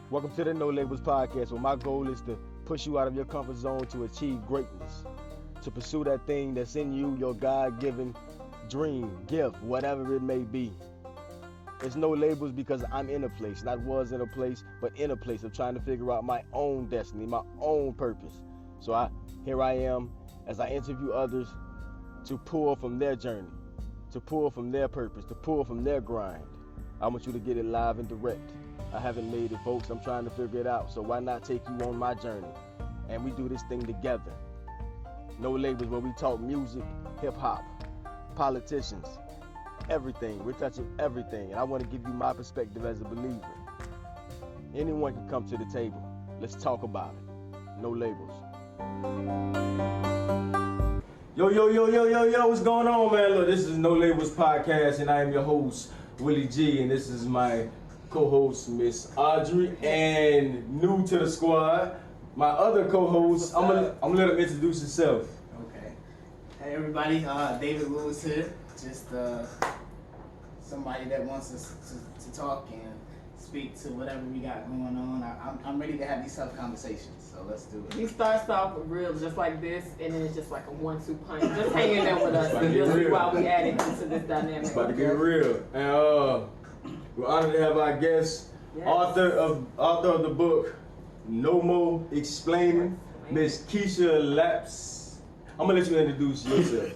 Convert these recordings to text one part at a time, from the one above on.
Welcome to the No Labels Podcast, where my goal is to push you out of your comfort zone to achieve greatness, to pursue that thing that's in you, your God-given dream, gift, whatever it may be. It's no labels because I'm in a place, not was in a place, but in a place of trying to figure out my own destiny, my own purpose. So here I am as I interview others to pull from their journey, to pull from their purpose, to pull from their grind. I want you to get it live and direct. I haven't made it, folks. I'm trying to figure it out. So why not take you on my journey? And we do this thing together. No labels, where we talk music, hip hop, politicians, everything. We're touching everything. And I want to give you my perspective as a believer. Anyone can come to the table. Let's talk about it. No labels. Yo, what's going on, man? Look, this is No Labels Podcast, and I am your host, Willie G, and this is my co-host, Miss Audrey, and new to the squad, my other co-host. I'm gonna let him introduce himself. Okay. Hey everybody, David Lewis here. Just somebody that wants us to talk and speak to whatever we got going on. I'm ready to have these tough conversations, so let's do it. He starts off with real, just like this, and then it's just like a 1-2 punch. Just hang in there with us, and you'll see why we added into this dynamic. It's about to get real, and we're honored to have our guest, Yes. author of the book No Mo Explainin, Miss Keisha Laps. I'm gonna let you introduce yourself.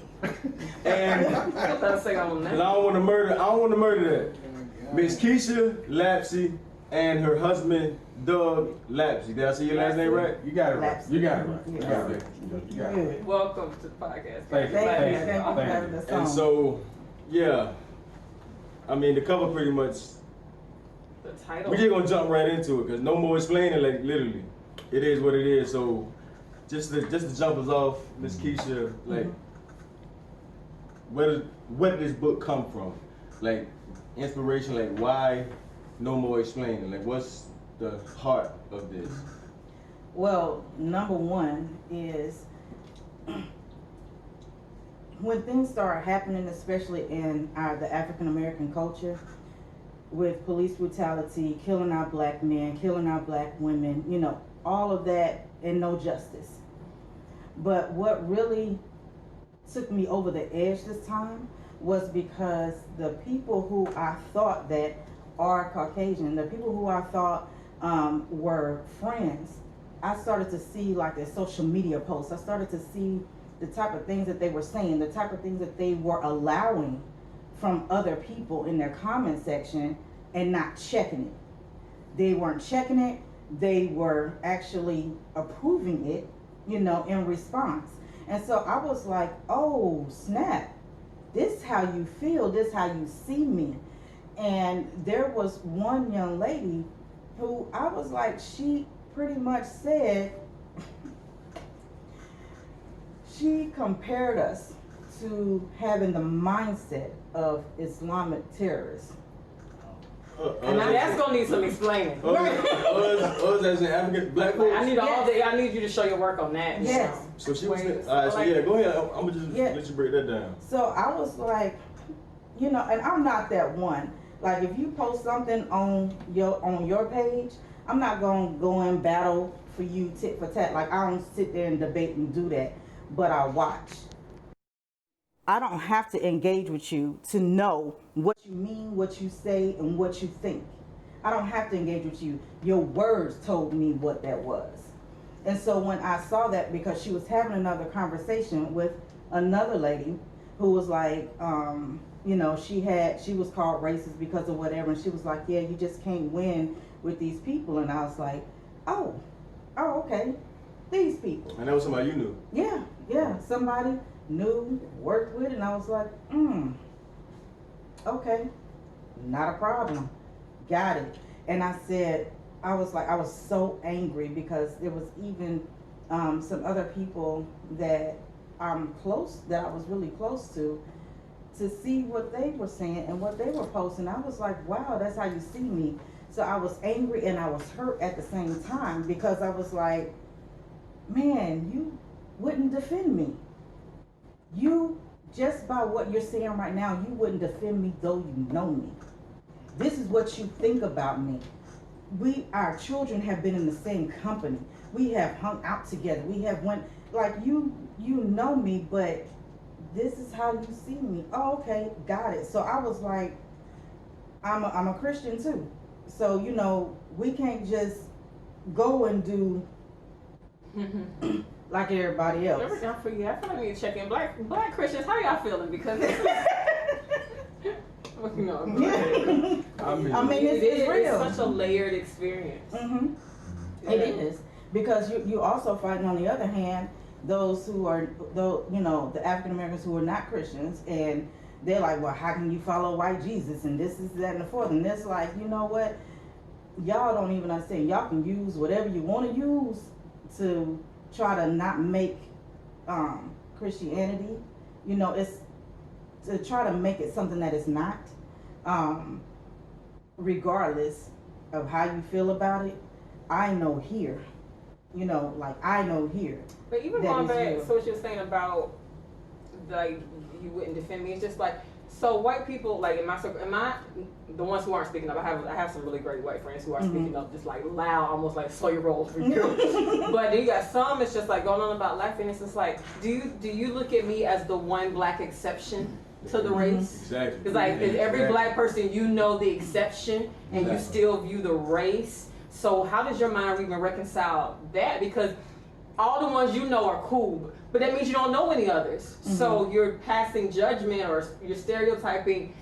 And I don't want to murder that. Miss Keisha Lapsley and her husband Doug Lapsley. Did I say your last name right? You got it right. You got it right. Yeah. You got it right. Welcome to the podcast. Thank you. And so, yeah, I mean the cover pretty much. The title. We just gonna jump right into it because no more explaining. Like literally, it is what it is. So, just to jump us off, Miss Keisha, like, where did this book come from? Like, inspiration. Like, why No More Explaining? Like, what's the heart of this? Well, number one is when things start happening, especially in the African American culture, with police brutality, killing our black men, killing our black women, all of that, and no justice. But what really took me over the edge this time was because the people who I thought that are Caucasian, the people who I thought were friends, I started to see like their social media posts. I started to see the type of things that they were saying, the type of things that they were allowing from other people in their comment section and not checking it. They weren't checking it. They were actually approving it, in response. And so I was like, oh, snap. This how you feel. This how you see me. And there was one young lady who I was like, she pretty much said, she compared us to having the mindset of Islamic terrorists. And now that's gonna need some explaining. Us as an African black folks. I need you to show your work on that. Yes. So she was. Yeah, go ahead. I'm gonna just let you break that down. So I was like, and I'm not that one. Like if you post something on your page, I'm not gonna go and battle for you tit for tat. Like I don't sit there and debate and do that, but I watch. I don't have to engage with you to know what you mean, what you say, and what you think. I don't have to engage with you. Your words told me what that was. And so when I saw that, because she was having another conversation with another lady who was like, she was called racist because of whatever, and she was like, yeah, you just can't win with these people. And I was like, oh, okay, these people. And that was somebody you knew. Yeah, somebody knew, worked with, and I was like, okay, not a problem, got it. And I said, I was so angry because there was even some other people that I was really close to see what they were saying and what they were posting. I was like, wow, that's how you see me. So I was angry and I was hurt at the same time because I was like, man, you wouldn't defend me. You, just by what you're saying right now, you wouldn't defend me though you know me. This is what you think about me. our children have been in the same company. We have hung out together. We have went, like, you know me, but this is how you see me. Oh, okay, got it. So I was like, I'm a Christian too. So, you know, we can't just go and do like everybody else. Never done for you. I feel like we need to check in. Black Christians, how y'all feeling? Because this is, you know, I mean, it's real. It's such a layered experience. Mm-hmm. It is, because you also fighting, on the other hand, those who are, you know, the African Americans who are not Christians, and they're like, well, how can you follow white Jesus and this is that and the fourth, and it's like, you know what, y'all don't even understand. Y'all can use whatever you want to use to try to not make Christianity, you know, it's to try to make it something that it's not, regardless of how you feel about it. I know here, you know, like I know here. But even that going is back real. to what you're saying about, like, you wouldn't defend me, it's just like, so white people, like in my circle, the ones who aren't speaking up, I have some really great white friends who are speaking up just like loud, almost like slow your roll for you. But then you got some, it's just like going on about life, and it's just like, do you look at me as the one black exception to the race? Exactly. It's like, is every black person, you know, the exception, and you still view the race. So how does your mind even reconcile that? Because all the ones you know are cool, but that means you don't know any others. So you're passing judgment, or you're stereotyping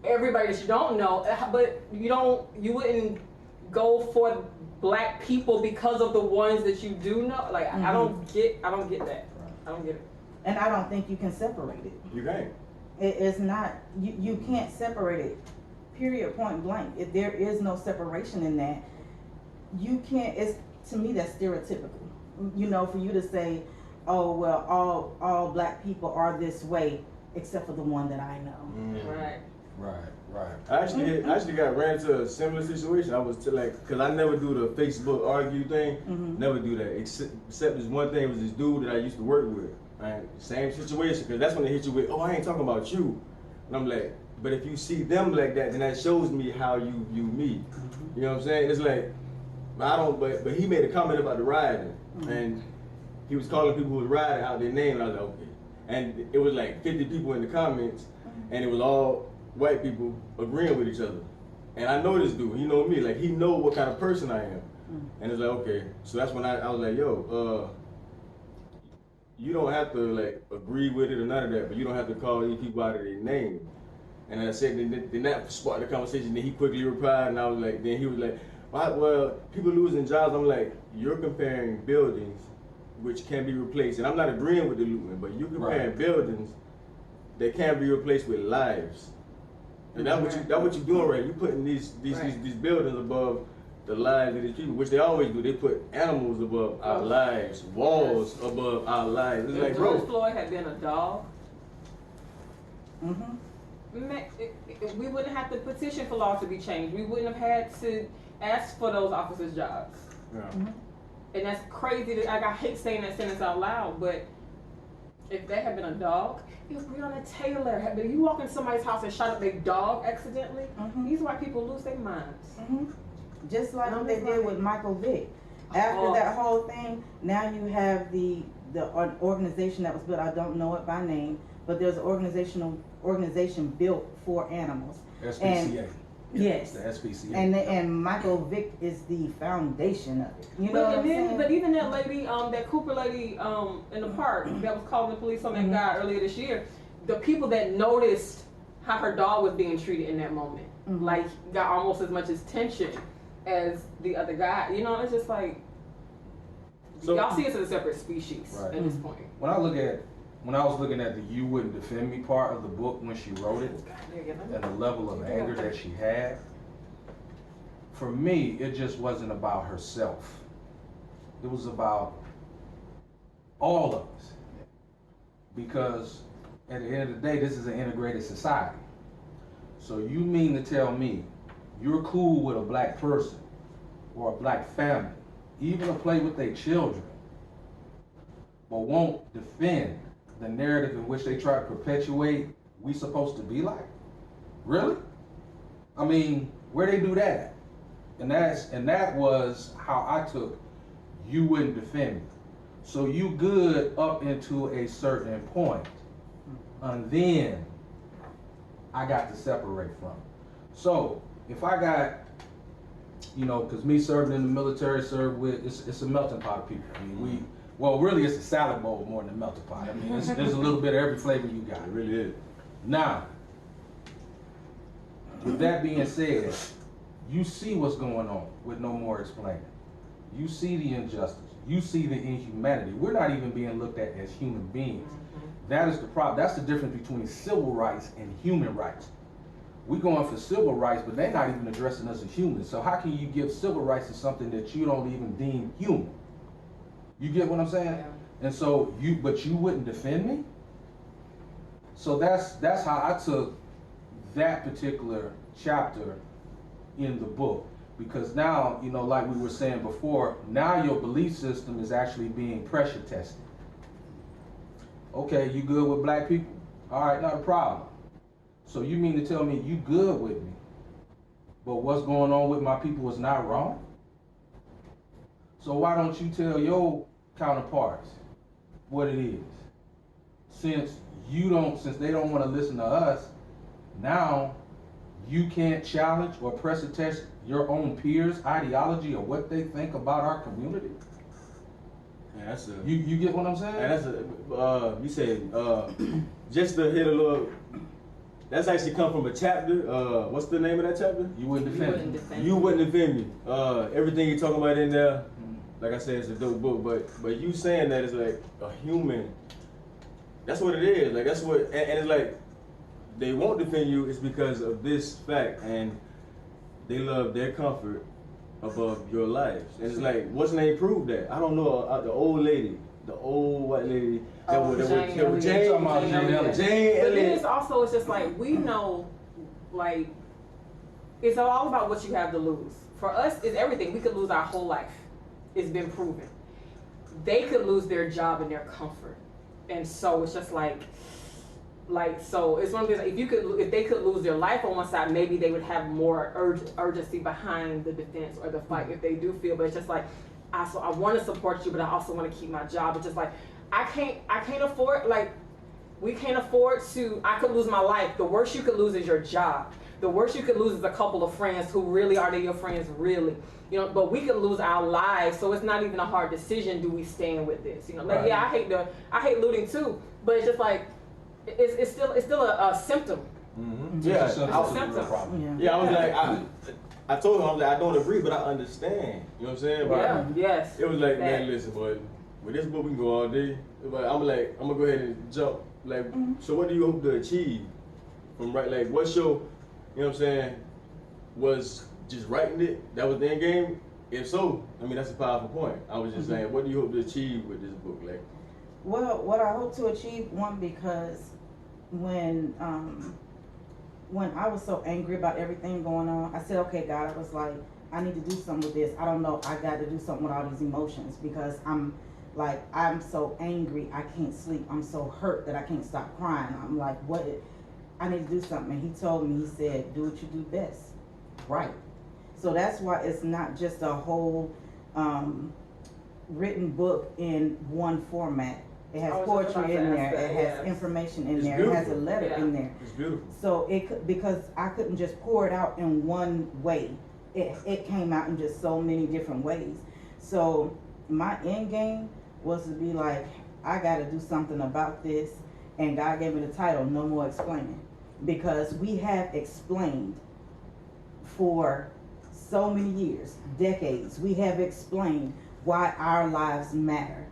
everybody that you don't know, but you wouldn't go for black people because of the ones that you do know. Like, I don't get that. I don't get it. And I don't think you can separate it. You can't. It's not, you can't separate it, period, point blank. If there is no separation in that, you can't, to me, that's stereotypical. You know, for you to say, oh, well, all black people are this way, except for the one that I know. Right. I actually got ran into a similar situation. I was cause I never do the Facebook argue thing. Never do that. Except this one thing, was this dude that I used to work with. Right? Same situation, cause that's when they hit you with, oh, I ain't talking about you. And I'm like, but if you see them like that, then that shows me how you view me. You know what I'm saying? It's like, but he made a comment about the rioting, and he was calling people who was riding out their name, and I was like, okay. And it was like 50 people in the comments, and it was all white people agreeing with each other. And I know this dude, he know me, like he know what kind of person I am. And it's like, okay, so that's when I was like, yo, you don't have to like agree with it or none of that, but you don't have to call these people out of their name. And I said, then that sparked the conversation, then he quickly replied, and I was like, then he was like, well, people losing jobs. I'm like, you're comparing buildings which can be replaced, and I'm not agreeing with the looting, but you're comparing buildings that can be replaced with lives. And that's what you're doing, right? You're putting these buildings above the lives of these people, which they always do. They put animals above our lives, walls above our lives. It's If like, George bro, Floyd had been a dog, we wouldn't have to petition for laws to be changed. We wouldn't have had to ask for those officers' jobs. And that's crazy. I hate saying that sentence out loud, but if that had been a dog, if Breonna Taylor had been, you walk in somebody's house and shot up their dog accidentally, these white people lose their minds. Just like what they did with Michael Vick. After that whole thing, now you have the organization that was built. I don't know it by name, but there's an organization built for animals. SPCA. Yes. The SPCA. And Michael Vick is the foundation of it. You know what I'm saying? But even that lady, that Cooper lady in the park that was calling the police on that guy earlier this year, the people that noticed how her dog was being treated in that moment, like, got almost as much attention as the other guy. You know, it's just like, y'all see us as a separate species at this point. When I was looking at the "you wouldn't defend me" part of the book when she wrote it, and the level of anger that she had, for me, it just wasn't about herself. It was about all of us. Because at the end of the day, this is an integrated society. So you mean to tell me you're cool with a black person or a black family, even to play with their children, but won't defend the narrative in which they try to perpetuate we supposed to be like? Really? I mean, where they do that at? And that was how I took you wouldn't defend me. So you good up into a certain point. And then I got to separate from it. So if I got, because me serving in the military, it's a melting pot of people. I mean, really it's a salad bowl more than a melting pot. I mean, there's a little bit of every flavor you got. It really is. Now, with that being said, you see what's going on with No More Explaining. You see the injustice. You see the inhumanity. We're not even being looked at as human beings. That is the problem. That's the difference between civil rights and human rights. We're going for civil rights, but they're not even addressing us as humans. So how can you give civil rights to something that you don't even deem human? You get what I'm saying? Yeah. And so you wouldn't defend me? So that's how I took that particular chapter in the book. Because now, like we were saying before, now your belief system is actually being pressure tested. Okay, you good with black people? All right, not a problem. So you mean to tell me you good with me, but what's going on with my people is not wrong? So why don't you tell your counterparts what it is? Since they don't want to listen to us, now you can't challenge or pressure test your own peers' ideology or what they think about our community? Yeah, that's You get what I'm saying? and you said, just to hit a little, that's actually come from a chapter, what's the name of that chapter? You wouldn't defend me. You wouldn't defend me. Everything you're talking about in there, like I said, it's a dope book, but you saying that is like a human, that's what it is, like that's what, and it's like, they won't defend you is because of this fact, and they love their comfort above your lives. And it's like, what's her name proved that? I don't know, the old white lady, Jane Elliott. Jane But then Elliott. it's just like, we know, like, it's all about what you have to lose. For us, it's everything. We could lose our whole life. It's been proven. They could lose their job and their comfort. And so it's just like, so it's one of those, if they could lose their life on one side, maybe they would have more urgency behind the defense or the fight if they do feel. But it's just like, I want to support you, but I also want to keep my job. It's just like, I can't afford, like, we can't afford to, I could lose my life. The worst you could lose is your job. The worst you could lose is a couple of friends who really are they your friends, really. But we could lose our lives, so it's not even a hard decision. Do we stand with this? Right. Yeah, I hate looting too, but it's just like, it's still a symptom. Mm-hmm. Yeah, It's a symptom. Yeah, I was like, I told him, I don't agree, but I understand. You know what I'm saying? But Yeah, yes. it was like, That. man, listen, boy, with this book we can go all day. But I'm gonna go ahead and jump. Like, so what do you hope to achieve from like, what's your, you know what I'm saying, was just writing it, that was the end game? If so, I mean, that's a powerful point. I was just saying, what do you hope to achieve with this book? Like, Well, what I hope to achieve, one, because when I was so angry about everything going on, I said, okay, God, I was like, I need to do something with this. I don't know, I got to do something with all these emotions, because I'm so angry, I can't sleep. I'm so hurt that I can't stop crying. I'm like, I need to do something. And he told me, he said, do what you do best, write. So that's why it's not just a whole written book in one format. It has poetry in there, it has information in there, it has a letter in there. it's beautiful. So because I couldn't just pour it out in one way. It came out in just so many different ways. So my end game was to be like, I gotta do something about this, and God gave me the title, No More Explaining. Because we have explained for so many years, decades, we have explained why our lives matter.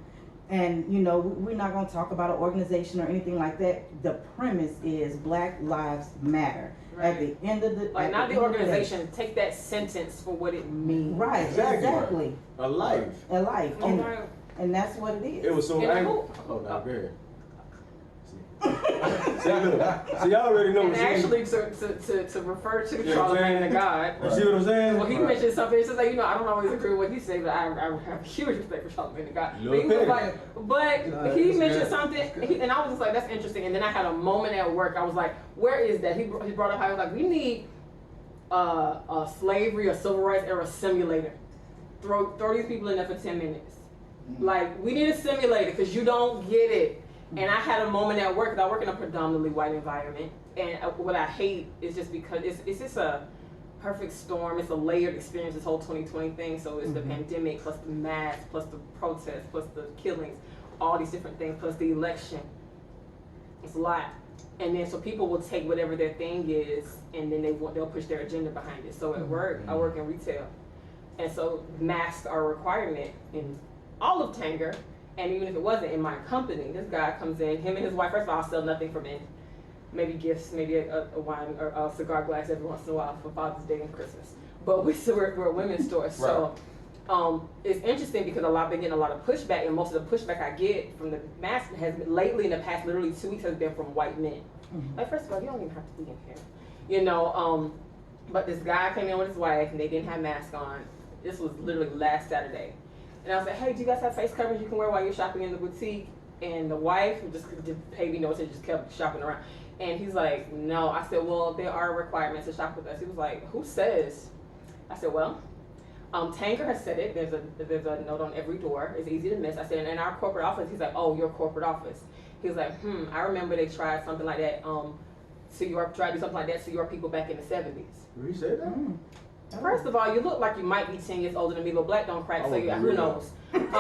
And we're not going to talk about an organization or anything like that. The premise is Black Lives Matter. Right. At the end of the Not the organization. Take that sentence for what it means. Right, exactly. A life. A life, Okay. and that's what it is. It was so And angry. who- Oh, no, go ahead. See, look. See, y'all already know And what actually, to refer to Yeah, Charlemagne man. the God. You see what I'm saying? Well, he mentioned something. It's just like, I don't always agree with what he said, but I have a huge respect for Charlemagne the God. You But he was okay. like, but he it's mentioned good. something, and I was just like, that's interesting. And then I had a moment at work. I was like, where is that? He brought up how he was like, we need slavery or civil rights era simulator. Throw these people in there for 10 minutes. Like, we need a simulator because you don't get it. And I had a moment at work, because I work in a predominantly white environment, and what I hate is just because it's just a perfect storm. It's a layered experience, this whole 2020 thing. So it's the pandemic, plus the mask, plus the protests, plus the killings, all these different things, plus the election. It's a lot. And then so people will take whatever their thing is, and then they'll push their agenda behind it. So at work, I work in retail, and so masks are a requirement in all of Tanger. And even if it wasn't in my company, this guy comes in, him and his wife. First of all, I'll sell nothing for men. Maybe gifts, maybe a wine or a cigar glass every once in a while for Father's Day and Christmas. But we're a women's store. So it's interesting because been getting a lot of pushback, and most of the pushback I get from the mask has been lately in the past literally 2 weeks has been from white men. Like, first of all, you don't even have to be in here. You know, but this guy came in with his wife and they didn't have masks on. This was literally last Saturday. And I was like, hey, do you guys have face coverings you can wear while you're shopping in the boutique? And the wife just paid me no attention, just kept shopping around. And he's like, no. I said, well, there are requirements to shop with us. He was like, who says? I said, well, Tanger has said it. There's a note on every door. It's easy to miss. I said, in our corporate office. He's like, oh, your corporate office. He was like, I remember they tried something like that. Tried to do something like that to your people back in the 70s. He said that? First of all, you look like you might be 10 years older than me, but black don't crack, so who knows? But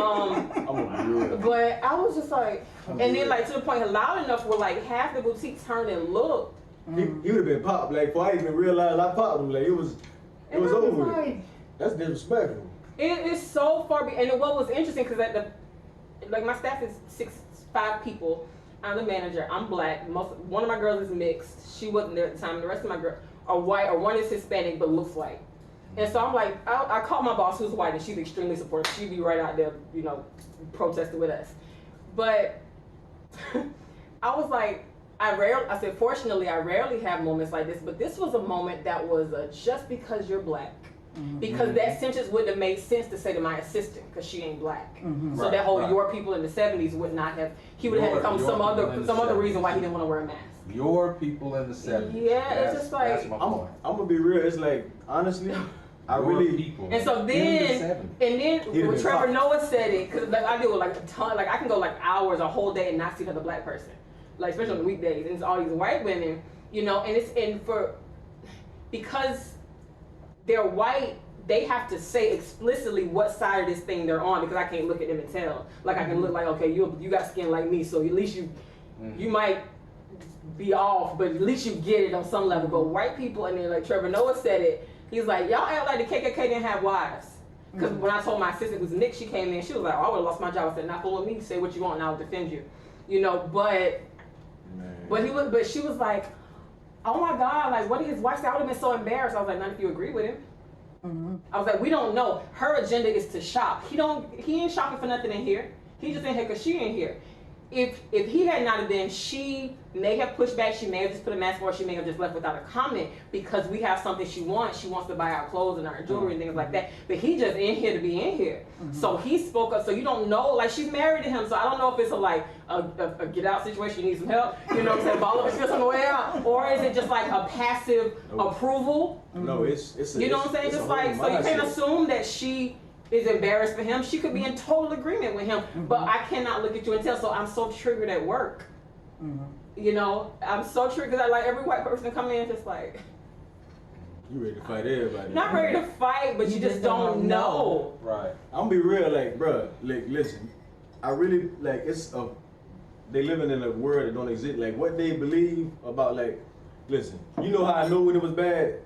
I was just like, and then like to the point, loud enough where like half the boutique turned and looked. He would have been popped, like, before I even realized I popped him, like, it was over with. That's disrespectful. It is so far, and what was interesting, because my staff is 5 people. I'm the manager, I'm black, one of my girls is mixed, she wasn't there at the time, the rest of my girls are white, or one is Hispanic but looks white. And so I'm like, I called my boss who's white, and she's extremely supportive. She'd be right out there, you know, protesting with us. But I was like, I said, fortunately, I rarely have moments like this, but this was a moment that was just because you're black. Because that sentence wouldn't have made sense to say to my assistant, because she ain't black. So that whole your people in the 70s would not have, he would have had to come some other reason why he didn't want to wear a mask. Your people in the 70s. Yeah, it's just like, that's my point. I'm gonna be real, it's like, honestly, I really people. And so then when Trevor Noah said it, because like, I deal with like a ton, like I can go like hours, a whole day and not see another black person, like especially on the weekdays, and it's all these white women, you know, because they're white, they have to say explicitly what side of this thing they're on, because I can't look at them and tell. Like I can look like, okay, you got skin like me, so at least you might be off, but at least you get it on some level. But white people, and then like Trevor Noah said it, he's like, y'all act like the KKK didn't have wives. Because when I told my assistant, who's Nick, she came in, she was like, oh, I would have lost my job. I said, not fooling me, say what you want and I'll defend you. You know, but she was like, oh my God, like what did his wife say? I would have been so embarrassed. I was like, not if you agree with him. I was like, we don't know. Her agenda is to shop. He ain't shopping for nothing in here. He just in here because she ain't here. If he had not have been, she may have pushed back. She may have just put a mask on. She may have just left without a comment, because we have something she wants. She wants to buy our clothes and our jewelry and things like that. But he just in here to be in here. So he spoke up. So you don't know, like she's married to him. So I don't know if it's a get out situation. You need some help. You know what I'm saying? Ball up and still on the way out, or is it just like a passive approval? No, it's you know what I'm saying? Just like, so you can't assume that she is embarrassed for him. She could be in total agreement with him, but I cannot look at you and tell. So I'm so triggered at work. You know, I'm so triggered because I like every white person come in just like, you ready to fight everybody. Not ready to fight, but you just don't know. Right. I'm gonna be real, like, bruh, like, listen, I really, like, they living in a world that don't exist. Like, what they believe about, like, listen, you know how I know when it was bad?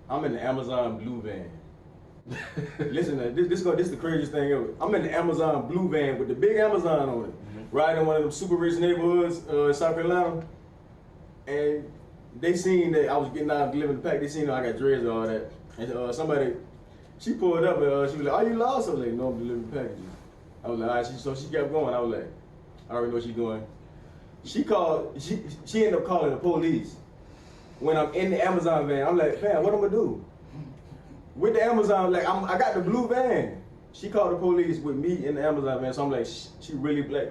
I'm in the Amazon blue van. Listen, this is the craziest thing ever. I'm in the Amazon blue van with the big Amazon on it, riding in one of them super rich neighborhoods in South Carolina, and they seen that I was getting out delivering the pack. They seen that I got dreads and all that, and somebody, she pulled up and she was like, "Are you lost?" I was like, "No, I'm delivering packages." I was like, "All right." So she kept going. I was like, "I already know what she's doing." She ended up calling the police when I'm in the Amazon van. I'm like, "Man, what am I gonna do?" With the Amazon, like, I got the blue van. She called the police with me in the Amazon van, so I'm like, she really black.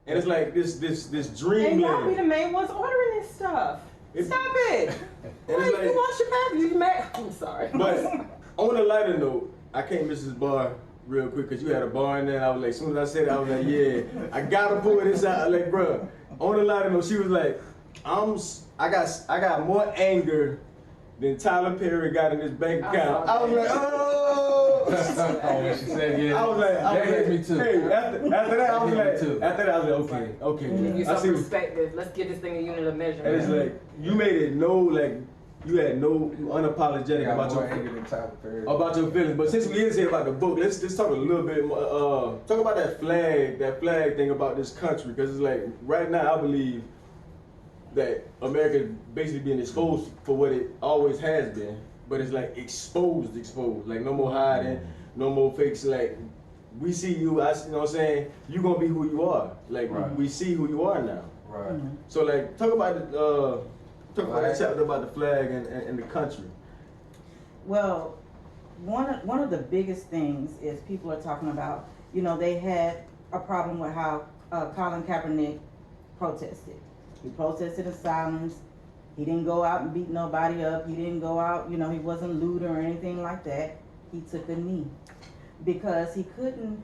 And it's like this And dreamland. y'all be the main ones ordering this stuff. Stop it. And Wait, it's you want your bathroom? You mad? I'm sorry. But on a lighter note, I can't miss this bar real quick because you had a bar in there. And I was like, as soon as I said it, I was like, yeah, I gotta pull this out. Like, bro, on a lighter note, she was like, I got more anger than Tyler Perry got in his bank account. I was like, oh. Oh, when she said yeah. I was like, that hit me too. Hey, after that, I was That hit like, me too. after that, I was like, okay. Give you I some see. perspective. Let's give this thing a unit of measurement. And it's like you made it you had no unapologetic Got about more your anger than Tyler Perry. feelings. But since we is here about the book, let's talk a little bit more. Talk about that flag thing about this country, because it's like right now I believe that America is basically being exposed for what it always has been, but it's like exposed. Like no more hiding, no more fakes. Like we see you, you know what I'm saying? You gonna be who you are. Like Right. we see who you are now. Right. So like talk about that chapter about the flag and the country. Well, one of the biggest things is people are talking about, you know, they had a problem with how Colin Kaepernick protested. He protested in silence. He didn't go out and beat nobody up. He didn't go out, you know, he wasn't looting or anything like that. He took a knee because he couldn't.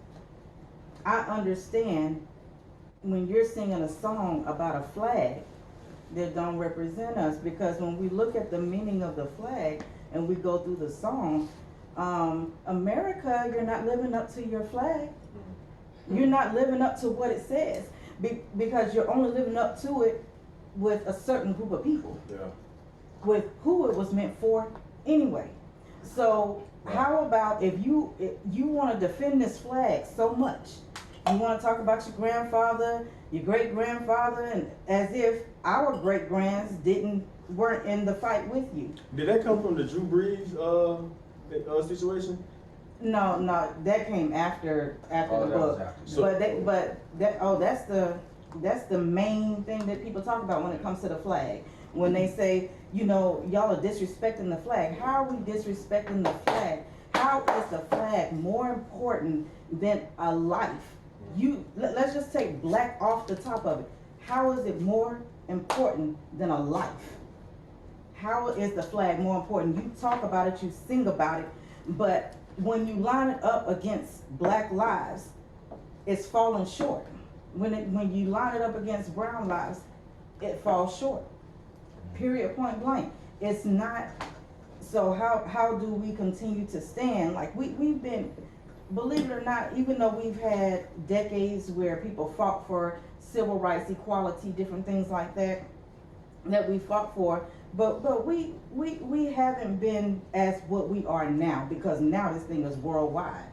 I understand when you're singing a song about a flag that don't represent us, because when we look at the meaning of the flag and we go through the song, America, you're not living up to your flag. You're not living up to what it says, because you're only living up to it with a certain group of people, Yeah. with who it was meant for anyway. So how about if you want to defend this flag so much, you want to talk about your grandfather, your great grandfather, and as if our great grands weren't in the fight with you. Did that come from the Drew Brees situation? No, that came after the that was book. after. That's the main thing that people talk about when it comes to the flag. When they say, you know, y'all are disrespecting the flag. How are we disrespecting the flag? How is the flag more important than a life? Let's just take black off the top of it. How is it more important than a life? How is the flag more important? You talk about it, you sing about it, but when you line it up against black lives, it's falling short. When you line it up against brown lives, it falls short. Period, point blank. It's not. So how do we continue to stand? Like we've been, believe it or not, even though we've had decades where people fought for civil rights, equality, different things like that we fought for, but we haven't been as what we are now, because now this thing is worldwide.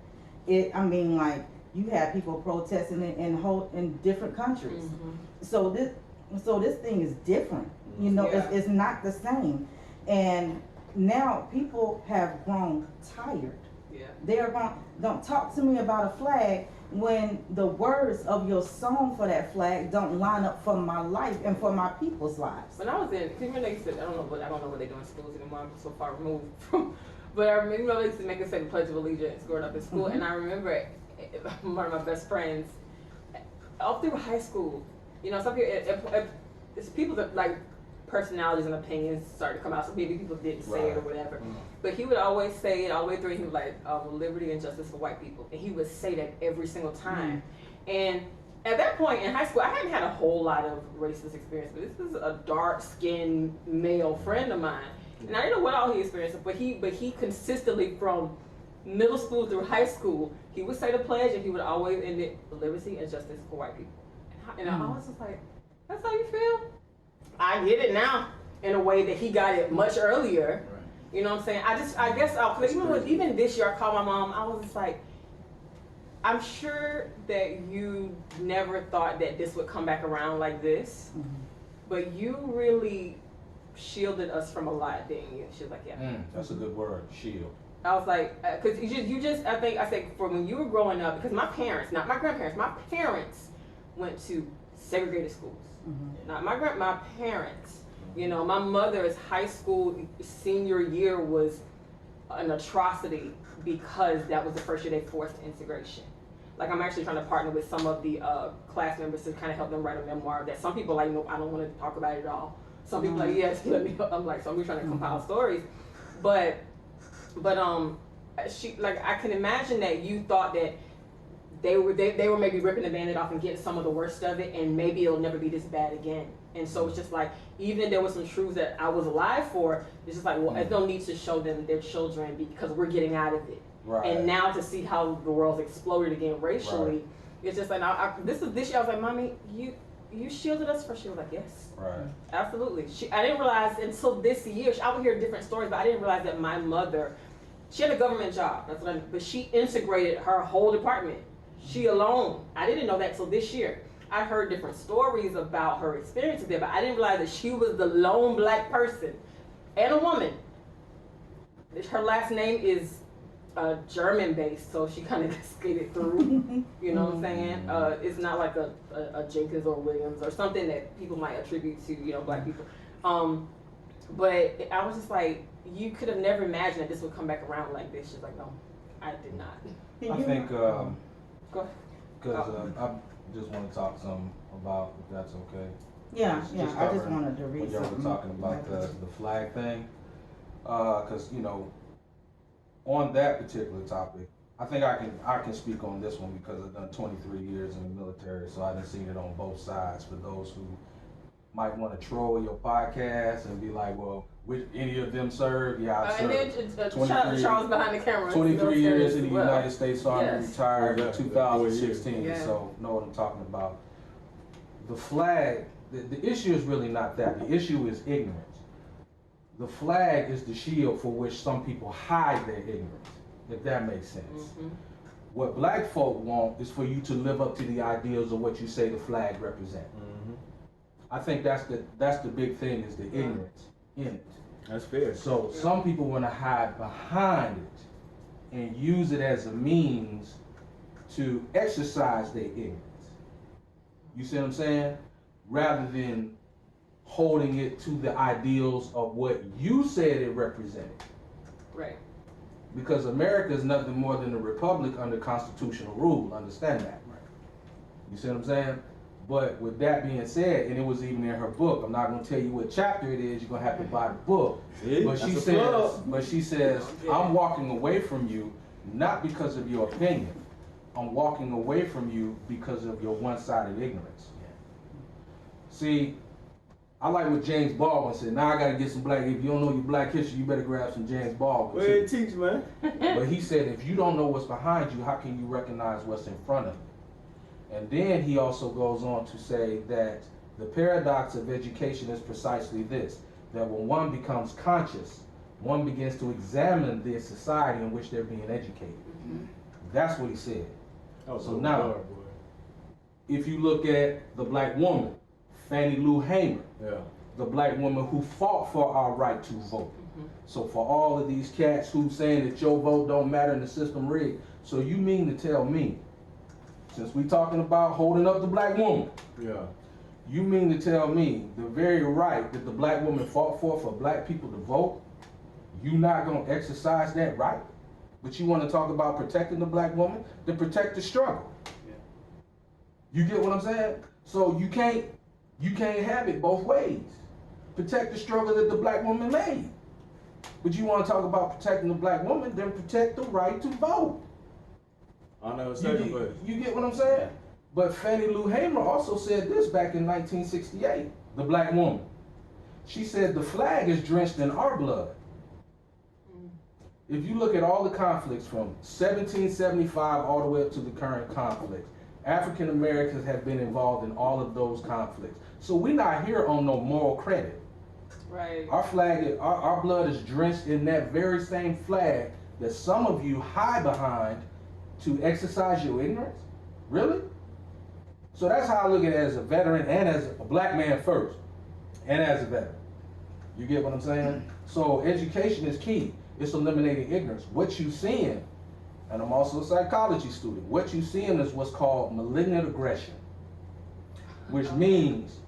Like you have people protesting in different countries. Mm-hmm. So this thing is different. You know, Yeah. it's not the same. And now people have grown tired. Yeah. They are going, don't talk to me about a flag when the words of your song for that flag don't line up for my life and for my people's lives. When I was in, even they said, I don't know what they do in schools anymore. I'm so far removed from. But I remember they used to make us say the Pledge of Allegiance growing up in school, Mm-hmm. and I remember one of my best friends, all through high school. You know, some people, it's people that like personalities and opinions started to come out. So maybe people didn't say it or whatever. Mm. But he would always say it all the way through. He was like, liberty and justice for white people. And he would say that every single time. And at that point in high school, I hadn't had a whole lot of racist experience, but this is a dark-skinned male friend of mine. And I didn't know what all he experienced, but he consistently, from middle school through high school, he would say the pledge and he would always end it, liberty and justice for white people. And I was just like, that's how you feel? I get it now in a way that he got it much earlier. Right. You know what I'm saying? I guess even this year I called my mom, I was just like, I'm sure that you never thought that this would come back around like this, but you really shielded us from a lot, didn't you? She was like, yeah. That's a good word, shield. I was like, because I think for when you were growing up, because my parents, not my grandparents, my parents went to segregated schools. Not my parents. You know, my mother's high school senior year was an atrocity because that was the first year they forced integration. Like, I'm actually trying to partner with some of the class members to kind of help them write a memoir that some people like, nope, I don't want to talk about it at all. Some people like, yes, let me. I'm like, so we're trying to compile stories, but she like I can imagine that you thought that they were maybe ripping the Band-Aid off and getting some of the worst of it, and maybe it'll never be this bad again. And so it's just like, even if there was some truths that I was alive for, it's just like, well, there's no need to show them their children because we're getting out of it. Right. And now to see how the world's exploded again racially, Right. it's just like, this year I was like, Mommy, you shielded us first. She was like, yes. Right. Absolutely. I didn't realize until this year, I would hear different stories, but I didn't realize that my mother, she had a government job, that's what but she integrated her whole department. She alone. I didn't know that till this year. I heard different stories about her experiences there, but I didn't realize that she was the lone black person and a woman. Her last name is German based, so she kind of skated through. You know what I'm saying? It's not like a Jenkins or Williams or something that people might attribute to black people. But I was just like, you could have never imagined that this would come back around like this. She's like, no, I did not. I think Go ahead. because I just want to talk some about, if that's okay. Yeah, Just I just covering wanted to read when y'all something. were talking about the flag thing, because on that particular topic, I think I can speak on this one because I've done 23 years in the military, so I've seen it on both sides. For those who might want to troll your podcast and be like, well, which any of them served? Yeah, I served. And then Charles behind the camera. 23 years in the Well, United States Army, yes. retired in 2016, Yeah. so know what I'm talking about. The flag, the issue is really not that. The issue is ignorance. The flag is the shield for which some people hide their ignorance, if that makes sense. Mm-hmm. What black folk want is for you to live up to the ideals of what you say the flag represents. I think that's the big thing, is the ignorance in it. That's fair. So some people want to hide behind it and use it as a means to exercise their ignorance. You see what I'm saying? Rather than holding it to the ideals of what you said it represented. Right. Because America is nothing more than a republic under constitutional rule. Understand that? You see what I'm saying? But with that being said, and it was even in her book, I'm not going to tell you what chapter it is, you're going to have to buy the book. See? But she says, I'm walking away from you not because of your opinion. I'm walking away from you because of your one-sided ignorance. See, I like what James Baldwin said. Now I got to get some black, if you don't know your black history, you better grab some James Baldwin. Where it teach, man? But he said, if you don't know what's behind you, how can you recognize what's in front of you? And then he also goes on to say that the paradox of education is precisely this, that when one becomes conscious, one begins to examine the society in which they're being educated. Mm-hmm. That's what he said. Oh, So now, if you look at the black woman, Fannie Lou Hamer, the black woman who fought for our right to vote. So for all of these cats who saying that your vote don't matter and the system rigged, so you mean to tell me, since we talking about holding up the black woman, you mean to tell me the very right that the black woman fought for black people to vote, you not gonna exercise that right? But you wanna talk about protecting the black woman? Then protect the struggle. You get what I'm saying? So you can't have it both ways. Protect the struggle that the black woman made. But you wanna talk about protecting the black woman, then protect the right to vote. I know You get what I'm saying? But Fannie Lou Hamer also said this back in 1968, the black woman. She said the flag is drenched in our blood. If you look at all the conflicts from 1775 all the way up to the current conflict, African Americans have been involved in all of those conflicts. So we're not here on no moral credit. Right. Our flag, our blood is drenched in that very same flag that some of you hide behind to exercise your ignorance? Really? So that's how I look at it as a veteran and as a black man first, and as a veteran. You get what I'm saying? So education is key. It's eliminating ignorance. What you seeing, and I'm also a psychology student, what you seeing is what's called malignant aggression, which means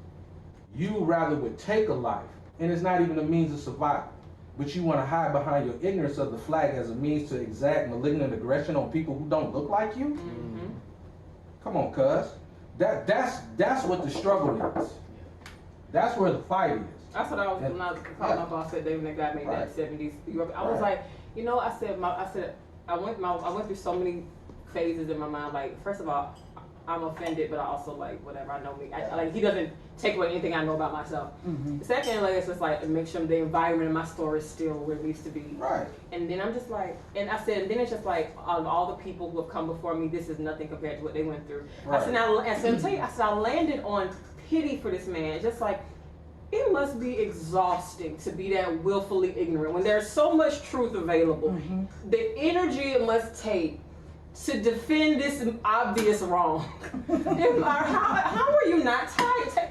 you rather would take a life, and it's not even a means of survival. But you want to hide behind your ignorance of the flag as a means to exact malignant aggression on people who don't look like you? Mm-hmm. Come on, cuz. That's what the struggle is. That's where the fight is. That's what I was when I called my boss said David, that guy made that 70s. I was like, you know, I went through so many phases in my mind. Like, first of all, I'm offended, but I also like whatever. I know me. Like he doesn't take away anything I know about myself. Second, like it's just like make sure the environment in my store is still where it needs to be. Right. And then I'm just like, and I said, and then it's just like all the people who have come before me, this is nothing compared to what they went through. Right. I said, now, and so I'm telling you, I said I landed on pity for this man. Just like it must be exhausting to be that willfully ignorant when there's so much truth available. The energy it must take to defend this obvious wrong. How are you not tired?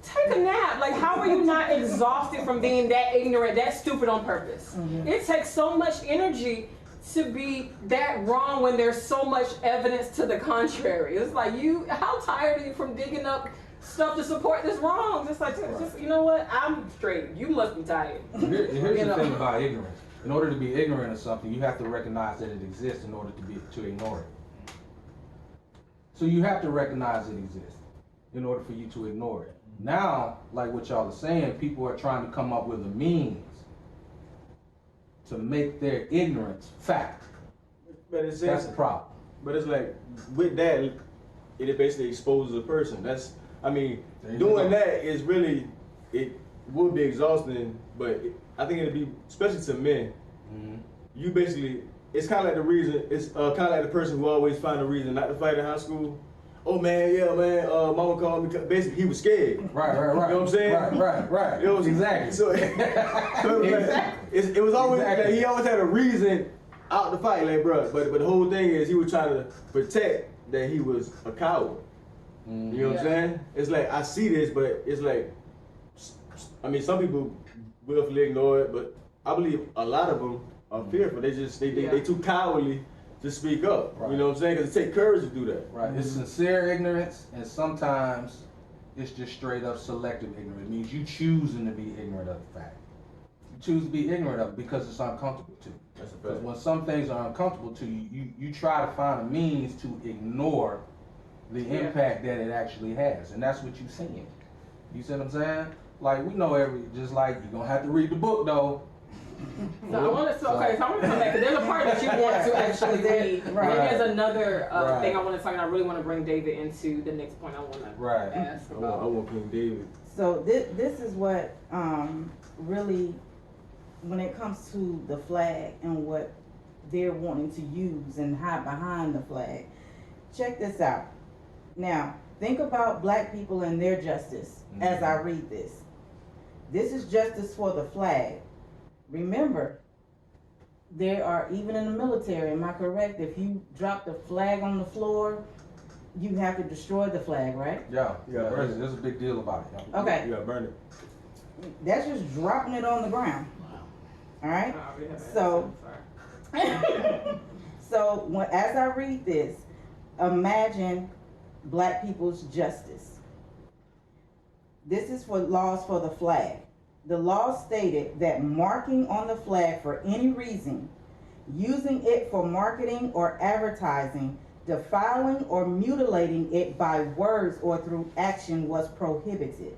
Take a nap. Like, how are you not exhausted from being that ignorant, that stupid on purpose? It takes so much energy to be that wrong when there's so much evidence to the contrary. It's like how tired are you from digging up stuff to support this wrong? Just like, just you know what? I'm straight. You must be tired. Here's the thing about ignorance. In order to be ignorant of something, you have to recognize that it exists in order to ignore it. So you have to recognize it exists in order for you to ignore it. Now, like what y'all are saying, people are trying to come up with a means to make their ignorance fact. But it's That's the problem. But it's like with that, it basically exposes a person. There you Doing go. that is really, it would be exhausting, but I think it'd be, especially to men, you basically, it's kind of like the reason, it's kind of like the person who always find a reason not to fight in high school. Oh man, mama called me, basically he was scared. Right. You know what I'm saying? Right. It was, Exactly. So, it was always, Exactly. like, he always had a reason out to fight, like bro. But the whole thing is he was trying to protect that he was a coward. You know what I'm saying? It's like, I see this, but it's like, I mean, some people willfully ignore it, but I believe a lot of them are fearful. They too cowardly to speak up. Right. You know what I'm saying? Because it takes courage to do that. Right. It's sincere ignorance, and sometimes it's just straight up selective ignorance. It means you choosing to be ignorant of the fact. You choose to be ignorant of it because it's uncomfortable to you. That's a Because fact. when some things are uncomfortable to you, you try to find a means to ignore the impact that it actually has, and that's what you're seeing. You see what I'm saying? Like, we know just like you're gonna have to read the book though. So I want to come back because there's a part that you want to actually read. Right. And there's another Right. thing I want to talk, and I really want to bring David into the next point I want to Right. ask I about. want King David. So this is what really, when it comes to the flag and what they're wanting to use and hide behind the flag. Check this out. Now, think about black people and their justice as I read this. This is justice for the flag. Remember, there are, even in the military, am I correct? If you drop the flag on the floor, you have to destroy the flag, right? Yeah. Yeah. There's a big deal about it. Yeah. Okay. You gotta burn it. That's just dropping it on the ground. All right? I already have that. So- Sorry. So as I read this, imagine black people's justice. This is for laws for the flag. The law stated that marking on the flag for any reason, using it for marketing or advertising, defiling or mutilating it by words or through action was prohibited.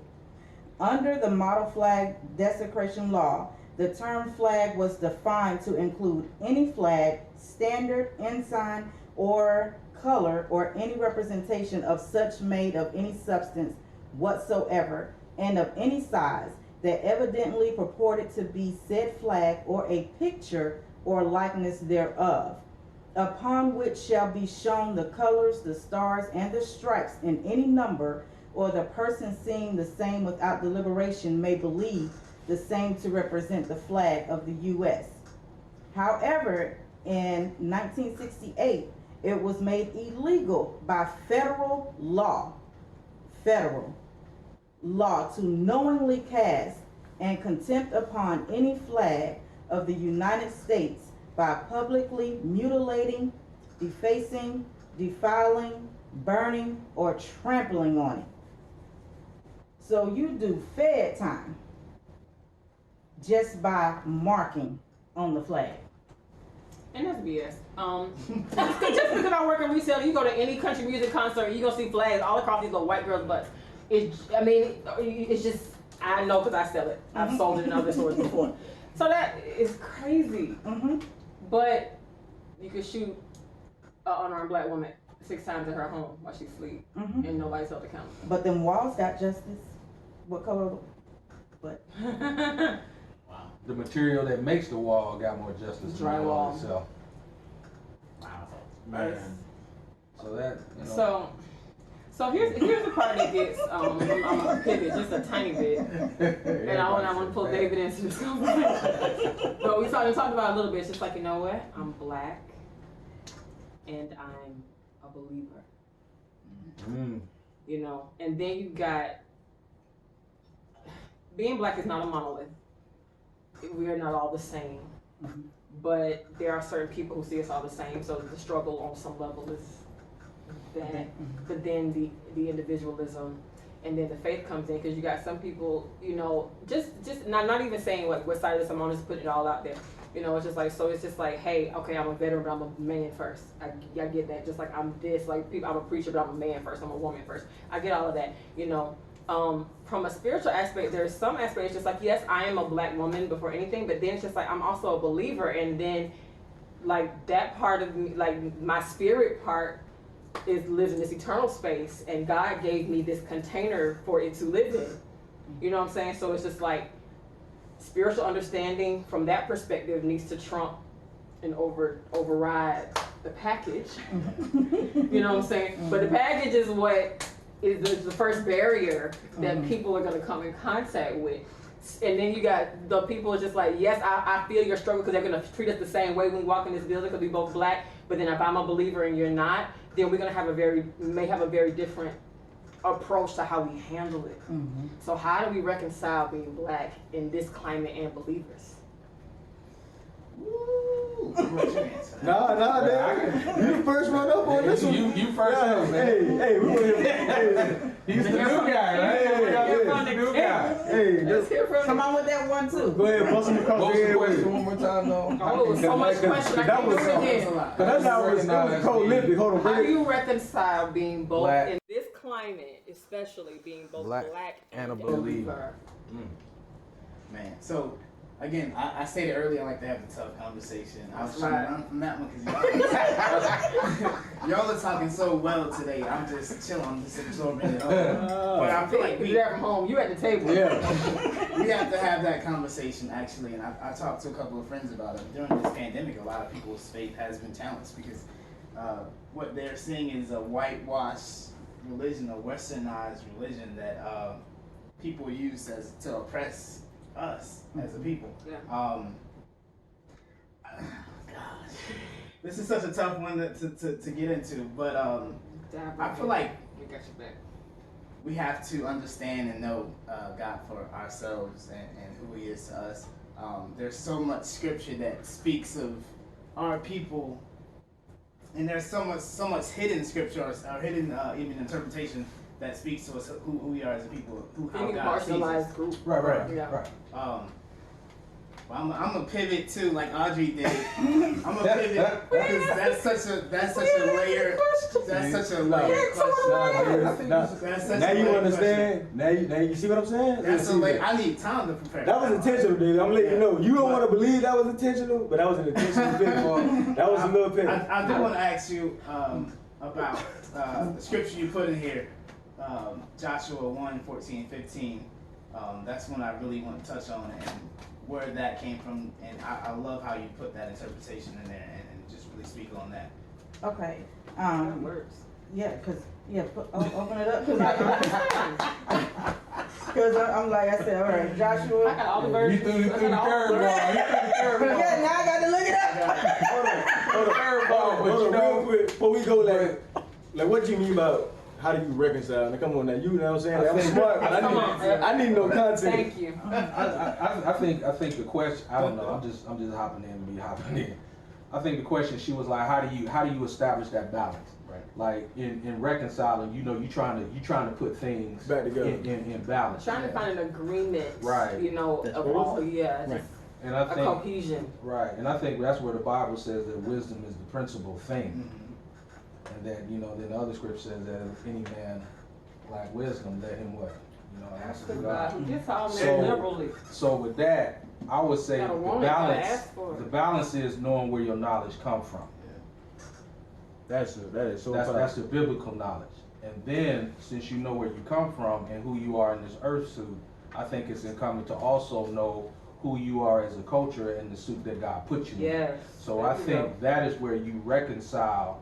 Under the model flag desecration law, the term flag was defined to include any flag, standard, ensign, or color, or any representation of such made of any substance whatsoever, and of any size, that evidently purported to be said flag or a picture or likeness thereof, upon which shall be shown the colors, the stars, and the stripes in any number, or the person seeing the same without deliberation may believe the same to represent the flag of the U.S. However, in 1968, it was made illegal by federal law to knowingly cast and contempt upon any flag of the United States by publicly mutilating, defacing, defiling, burning, or trampling on it. So you do fed time just by marking on the flag. And that's BS. Just because I work in retail, you go to any country music concert, you're gonna see flags all across these little white girls' butts. It's just, I know because I sell it. I've sold it in other stores before. So that is crazy. But you could shoot an unarmed black woman 6 times in her home while she sleep, and nobody's held accountable. But them walls got justice. What color? But The material that makes the wall got more justice than the wall Drywall. itself. Wow. Man. So that, you know. So here's the part that gets I'm gonna pivot just a tiny bit, and I want to pull David into this conversation. But we talked about it a little bit. It's just like, you know what? I'm black, and I'm a believer. You know, and then you got being black is not a monolith. We are not all the same, but there are certain people who see us all the same. So the struggle on some level is that, but then the individualism, and then the faith comes in, because you got some people, you know, just not even saying what side of this I'm on, just putting it all out there. You know, it's just like, so it's just like, hey, okay, I'm a veteran, but I'm a man first. I get that. Just like I'm this, like people, I'm a preacher, but I'm a man first. I'm a woman first. I get all of that. You know, from a spiritual aspect, there's some aspects just like, yes, I am a black woman before anything, but then it's just like I'm also a believer, and then like that part of me, like my spirit part, lives in this eternal space, and God gave me this container for it to live in. You know what I'm saying? So it's just like spiritual understanding from that perspective needs to trump and override the package. You know what I'm saying? But the package is what is the first barrier that people are going to come in contact with. And then you got the people just like, yes, I feel your struggle, because they're going to treat us the same way when we walk in this building, because we both black. But then if I'm a believer and you're not, then we're going to may have a very different approach to how we handle it. So how do we reconcile being black in this climate and believers? Woo! Nah, man. You first run up on this one. You first up, man. Hey, we want to He's the new guy, right? Hey, New guy. Hey, Let's hear from come you. on with that one too. go ahead, bust him across Post the the head question with one more time, though. Oh, it was so much question. I that can't do was it something. again. Cause that's how it was prolific. Hold on, How bring do it. you reconcile being both Black. in this climate, especially being both Black black and a believer? Man, so again, I stated earlier I like to have a tough conversation. I was That's trying right. to run from that one because y'all are talking so well today. I'm just chilling, I'm just absorbing it all. But I feel like You're at home, you at the table. Yeah. we have to have that conversation actually, and I talked to a couple of friends about it. During this pandemic, a lot of people's faith has been challenged because what they're seeing is a whitewashed religion, a westernized religion that people use to oppress us as a people. Yeah. Gosh, this is such a tough one to get into, but I feel like we got your back. we have to understand and know God for ourselves and who He is to us. There's so much scripture that speaks of our people, and there's so much hidden scripture or hidden even interpretation that speaks to us who we are as a people, how Any God sees us. marginalized group. Right. Yeah. Well, I'm gonna pivot too, like Audrey did. I'm gonna pivot because that's such a layer. That's such a layer question. That's such Now a you layered understand. Now you see what I'm saying? That's a See layer. that. I need time to prepare. That was intentional, dude. I'm letting you know. You don't want to believe that was intentional, but that was an intentional pick. That was a little pick. I do want to ask you about the scripture you put in here, Joshua 1:14-15. That's one I really want to touch on and where that came from, and I love how you put that interpretation in there and just really speak on that. Okay. That works. Yeah, open it up. Because I'm like I said, all right, I Joshua. got all the You versions. threw the I got all the curveball. Yeah, now I got to look it up. Hold on, real quick, before we go, like what you mean about how do you reconcile? Now, come on, now, you know what I'm saying? I'm smart, but I need no content. Thank you. I think the question, I don't know, I'm just hopping in to be hopping in. I think the question, she was like, how do you establish that balance? Right. Like in reconciling, you trying to put things Back together. in balance. Trying to find an agreement. Right. You know, That's of what it all. is. Yeah. Right. Just And I a think cohesion. right, and I think that's where the Bible says that wisdom is the principal thing. And that, then the other scripture says that if any man lack wisdom, let him what? You know, answer To to God, God. who gets all men So- liberally. So with that, I would say Gotta the want it, gotta balance, ask for it. the balance is knowing where your knowledge come from. That is so That's powerful. the biblical knowledge. And then, since you know where you come from and who you are in this earth suit, I think it's incumbent to also know who you are as a culture in the suit that God put you in. Yes. So There I you think go. that is where you reconcile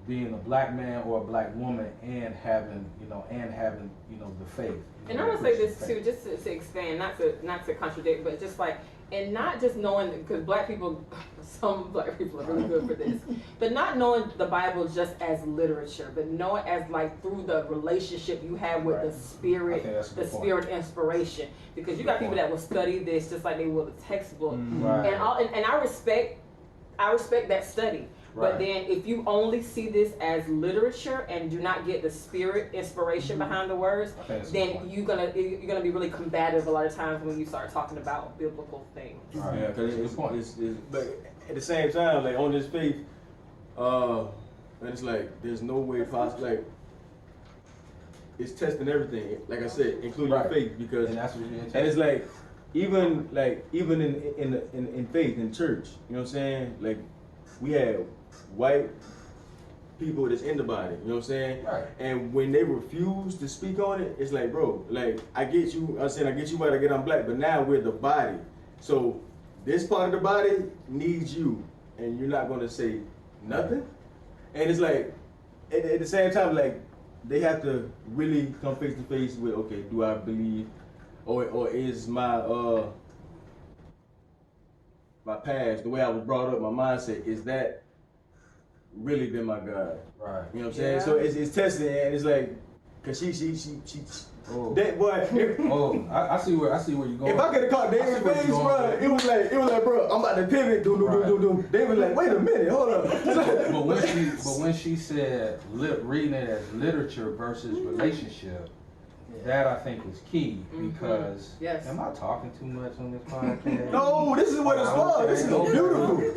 being a black man or a black woman and having the faith. And I'm gonna say this too, just to expand, not to contradict, but just like, and not just knowing, because black people, some black people are really good for this, but not knowing the Bible just as literature, but know it as like through the relationship you have with Right. the I Spirit, think that's a the good point. Spirit inspiration. Because you got people that will study this just like they will a textbook, Right. and I respect that study. But Right. then if you only see this as literature and do not get the Spirit inspiration behind the words, I think that's a good then point. you're gonna be really combative a lot of times when you start talking about biblical things. Right. Yeah, because That's a good point. but at the same time, like on this faith, and it's like there's no way possible. Like it's testing everything. Like I said, including Right. faith, because And that's what you're and it's like even in faith in church, you know what I'm saying? Like we have white people that's in the body, you know what I'm saying? Right. And when they refuse to speak on it, it's like, bro, like I get you, I'm saying I get you white, I get I'm black, but now we're the body. So this part of the body needs you, and you're not gonna say nothing. And it's like at the same time, like they have to really come face to face with, okay, do I believe, or is my past, the way I was brought up, my mindset, is that really been my God? Right. You know what I'm saying? Yeah. So it's testing, and it's like, cause she Oh. that boy. Oh, I see where you're going. If I could have caught I see David where you're face, going bro, with it was like, bro, I'm about to pivot, do. David like, wait a minute, hold up. But when she said reading it as literature versus relationship, that I think is key because Yes. am I talking too much on this podcast? No, this is what it's for. This is beautiful. All This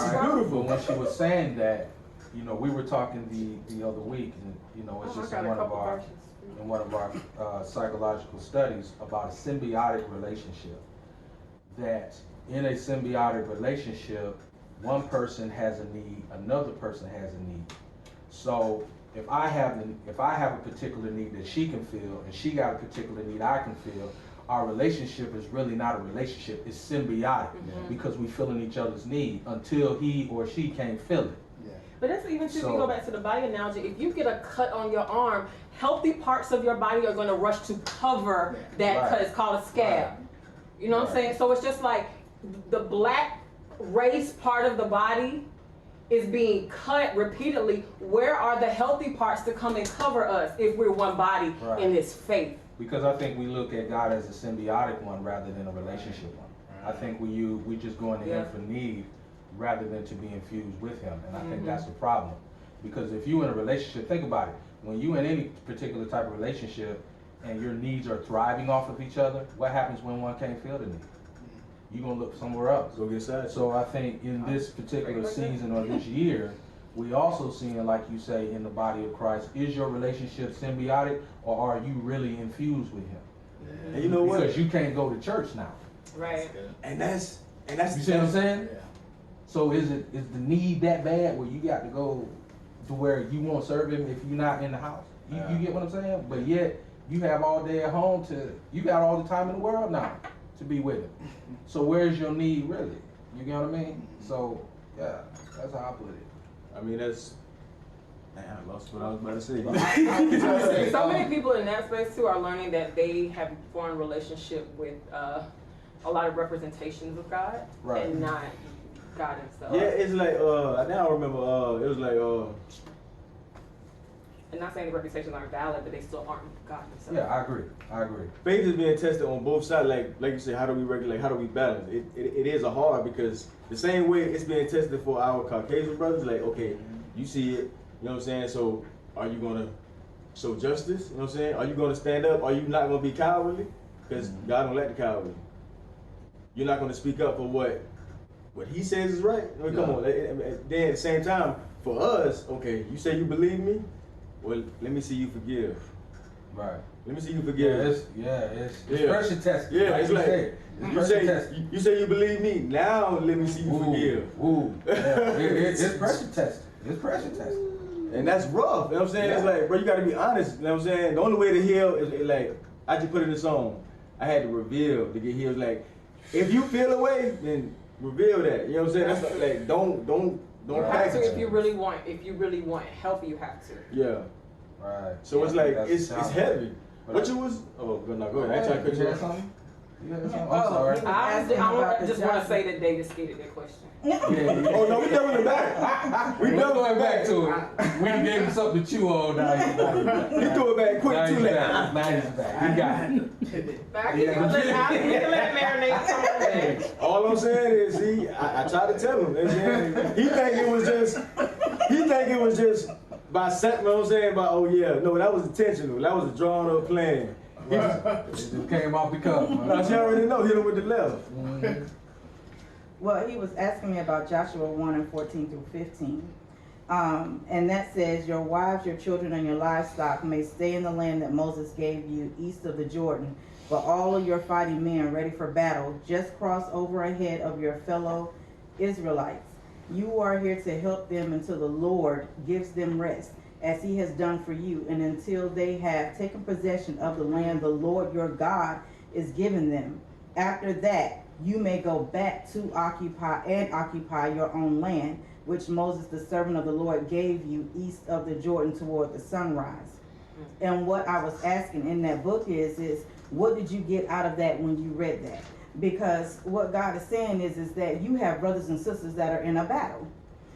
is right. beautiful. But when she was saying that, we were talking the other week, and it's just in one of our psychological studies about a symbiotic relationship. That in a symbiotic relationship, one person has a need, another person has a need. So if I have a particular need that she can feel, and she got a particular need I can feel, our relationship is really not a relationship. It's symbiotic because we feeling each other's need until he or she can't feel it. But that's even too, if So- you go back to the body analogy, if you get a cut on your arm, healthy parts of your body are going to rush to cover that Right. cut. It's called a scab. Right. You know what I'm Right. saying? So it's just like the black race part of the body is being cut repeatedly. Where are the healthy parts to come and cover us if we're one body Right. in this faith? Because I think we look at God as a symbiotic one rather than a relationship one. I think we just going to Him for need rather than to be infused with Him, and I think that's the problem. Because if you in a relationship, think about it. When you in any particular type of relationship and your needs are thriving off of each other, what happens when one can't feel the need? You're gonna look somewhere else. Go get side. So I think in this particular season or this year, we also seeing, like you say, in the body of Christ, is your relationship symbiotic or are you really infused with Him? And you know what? Because you can't go to church now. Right. And that's You see what I'm saying? So is the need that bad where you got to go to where you won't serve Him if you're not in the house? You get what I'm saying? But yet you have all day at home you got all the time in the world now to be with Him. So where's your need really? You get what I mean? So yeah, that's how I put it. I mean, that's. Man, I lost what I was about to say. So many people in that space too are learning that they have formed relationship with a lot of representations of God Right. and not God Himself. Yeah, it's like now I remember it was like And not saying the representations aren't valid, but they still aren't God Himself. Yeah, I agree. faith is being tested on both sides. Like you say, how do we regulate? How do we balance? It is a hard because the same way it's being tested for our Caucasian brothers. Like, okay, you see it, you know what I'm saying? So are you gonna show justice? You know what I'm saying? Are you gonna stand up? Are you not gonna be cowardly? Because God don't like the cowardly. You're not gonna speak up for what He says is right. I mean, come on. Then at the same time, for us, okay, you say you believe me. Well, let me see you forgive. Right. Let me see you Yeah, forgive. it's Yeah. pressure testing. Yeah, like it's you like said. It's you pressure testing. say you believe me. Now let me see you forgive. Ooh. Yeah. It's pressure testing. It's pressure testing. And that's rough. You know what I'm saying? It's Yeah. like, bro, you gotta be honest. You know what I'm saying? The only way to heal is like, I just put in the song. I had to reveal to get healed. Like, if you feel away, then reveal that. You know what I'm saying? That's like, don't You have package to it. if you really want help. You have to. Yeah. Right. So it's like That's it's challenging. heavy. But What you was? Oh, go ahead. I ain't trying to cut you off. something? You had something? Oh, I'm sorry. he was- I just want to say that David skated that question. Yeah. Oh no, we doubling back. We never going back to it. We gave him something to chew on. Now he's back. We threw it back quick, Now too he's late. back. Now he's back. He got it. Back you can let it marinate some more, man. All I'm saying is, I tried to tell him. He think it was just by setting. You know what I'm saying? By oh yeah, no, that was intentional. That was a drawn up plan. He It just came off the cuff. Now she already know. Hit him with the left. Well, he was asking me about Joshua 1:14 through 15. And that says, your wives, your children, and your livestock may stay in the land that Moses gave you east of the Jordan. But all of your fighting men ready for battle, just cross over ahead of your fellow Israelites. You are here to help them until the Lord gives them rest, as he has done for you, and until they have taken possession of the land the Lord your God is giving them. After that, you may go back to occupy your own land, which Moses, the servant of the Lord, gave you east of the Jordan toward the sunrise. And what I was asking in that book is what did you get out of that when you read that? Because what God is saying is that you have brothers and sisters that are in a battle.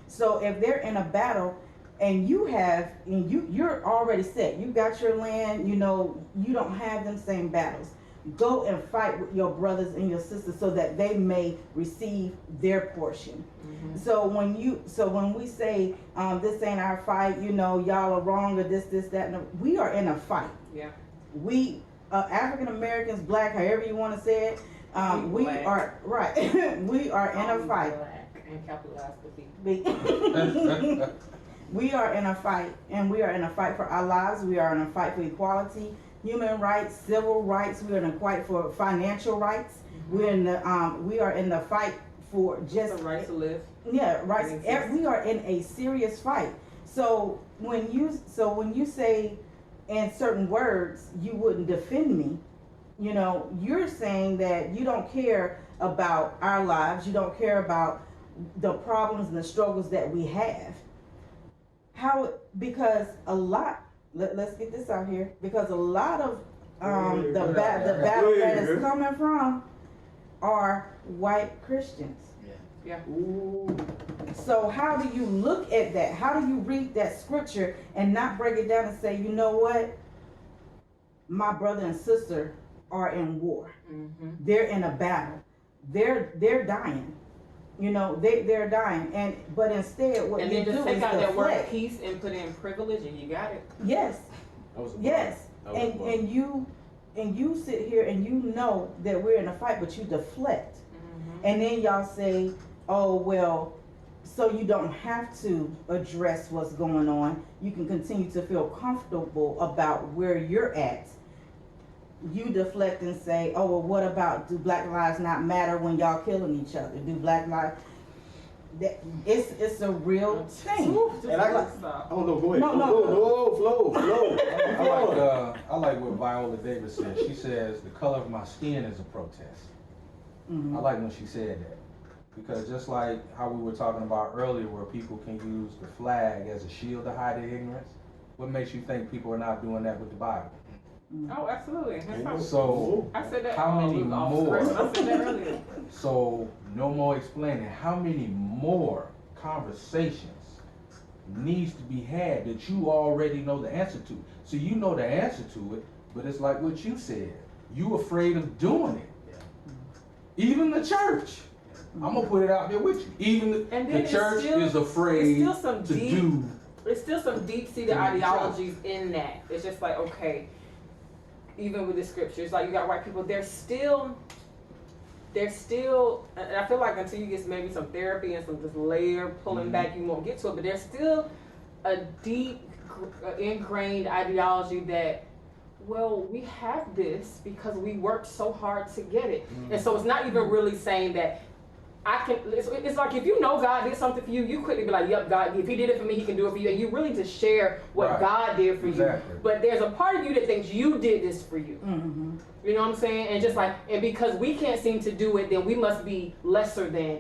So if they're in a battle and you're already set, you got your land, you know, you don't have them same battles. Go and fight with your brothers and your sisters so that they may receive their portion. Mm-hmm. So when we say this ain't our fight, you know, y'all are wrong or this, that, and we are in a fight. Yeah. We African Americans, black, however you want to say it, we black. are right. We are in a fight. Black and capitalized the B. We are in a fight, and we are in a fight for our lives. We are in a fight for equality, human rights, civil rights. We are in a fight for financial rights. Mm-hmm. We are in the fight for just the right to live. Yeah, rights. We are in a serious fight. So when you say in certain words you wouldn't defend me, you know, you're saying that you don't care about our lives. You don't care about the problems and the struggles that we have. Because a lot, let's get this out here, because a lot of the battle that is coming from are white Christians. Yeah. Ooh. So how do you look at that? How do you read that scripture and not break it down and say, you know what? My brother and sister are in war. Mm-hmm. They're in a battle. They're dying. You know, they're dying. But instead what and you then do just take is out that word deflect. peace and put in privilege and you got it. Yes. Yes. And And you sit here and you know that we're in a fight, but you deflect. Mm-hmm. And then y'all say, oh, well, so you don't have to address what's going on. You can continue to feel comfortable about where you're at. You deflect and say, oh, well, what about, do black lives not matter when y'all killing each other? Do black lives, it's a real thing. And I don't know, go ahead. No. Flow. I like what Viola Davis said. She says, the color of my skin is a protest. Mm-hmm. I like when she said that. Because just like how we were talking about earlier, where people can use the flag as a shield to hide their ignorance, what makes you think people are not doing that with the Bible? Oh, absolutely. So, I said that. how many more? I said that earlier. So, no more explaining. How many more conversations needs to be had that you already know the answer to? So you know the answer to it, but it's like what you said. You afraid of doing it. Even the church. I'm gonna put it out there with you. Even the church is afraid to do. There's still some deep-seated ideologies in that. It's just like, okay, even with the scriptures, like you got white people, they're still, and I feel like until you get maybe some therapy and some just layer pulling back, you won't get to it, but there's still a deep ingrained ideology that well, we have this because we worked so hard to get it. And so it's not even really saying that I can, it's like if you know God did something for you, you quickly be like, yep, God, if he did it for me, he can do it for you. And you really just share what Right. God did for Exactly. you. But there's a part of you that thinks you did this for you. Mm-hmm. You know what I'm saying? And just like, and because we can't seem to do it, then we must be lesser than.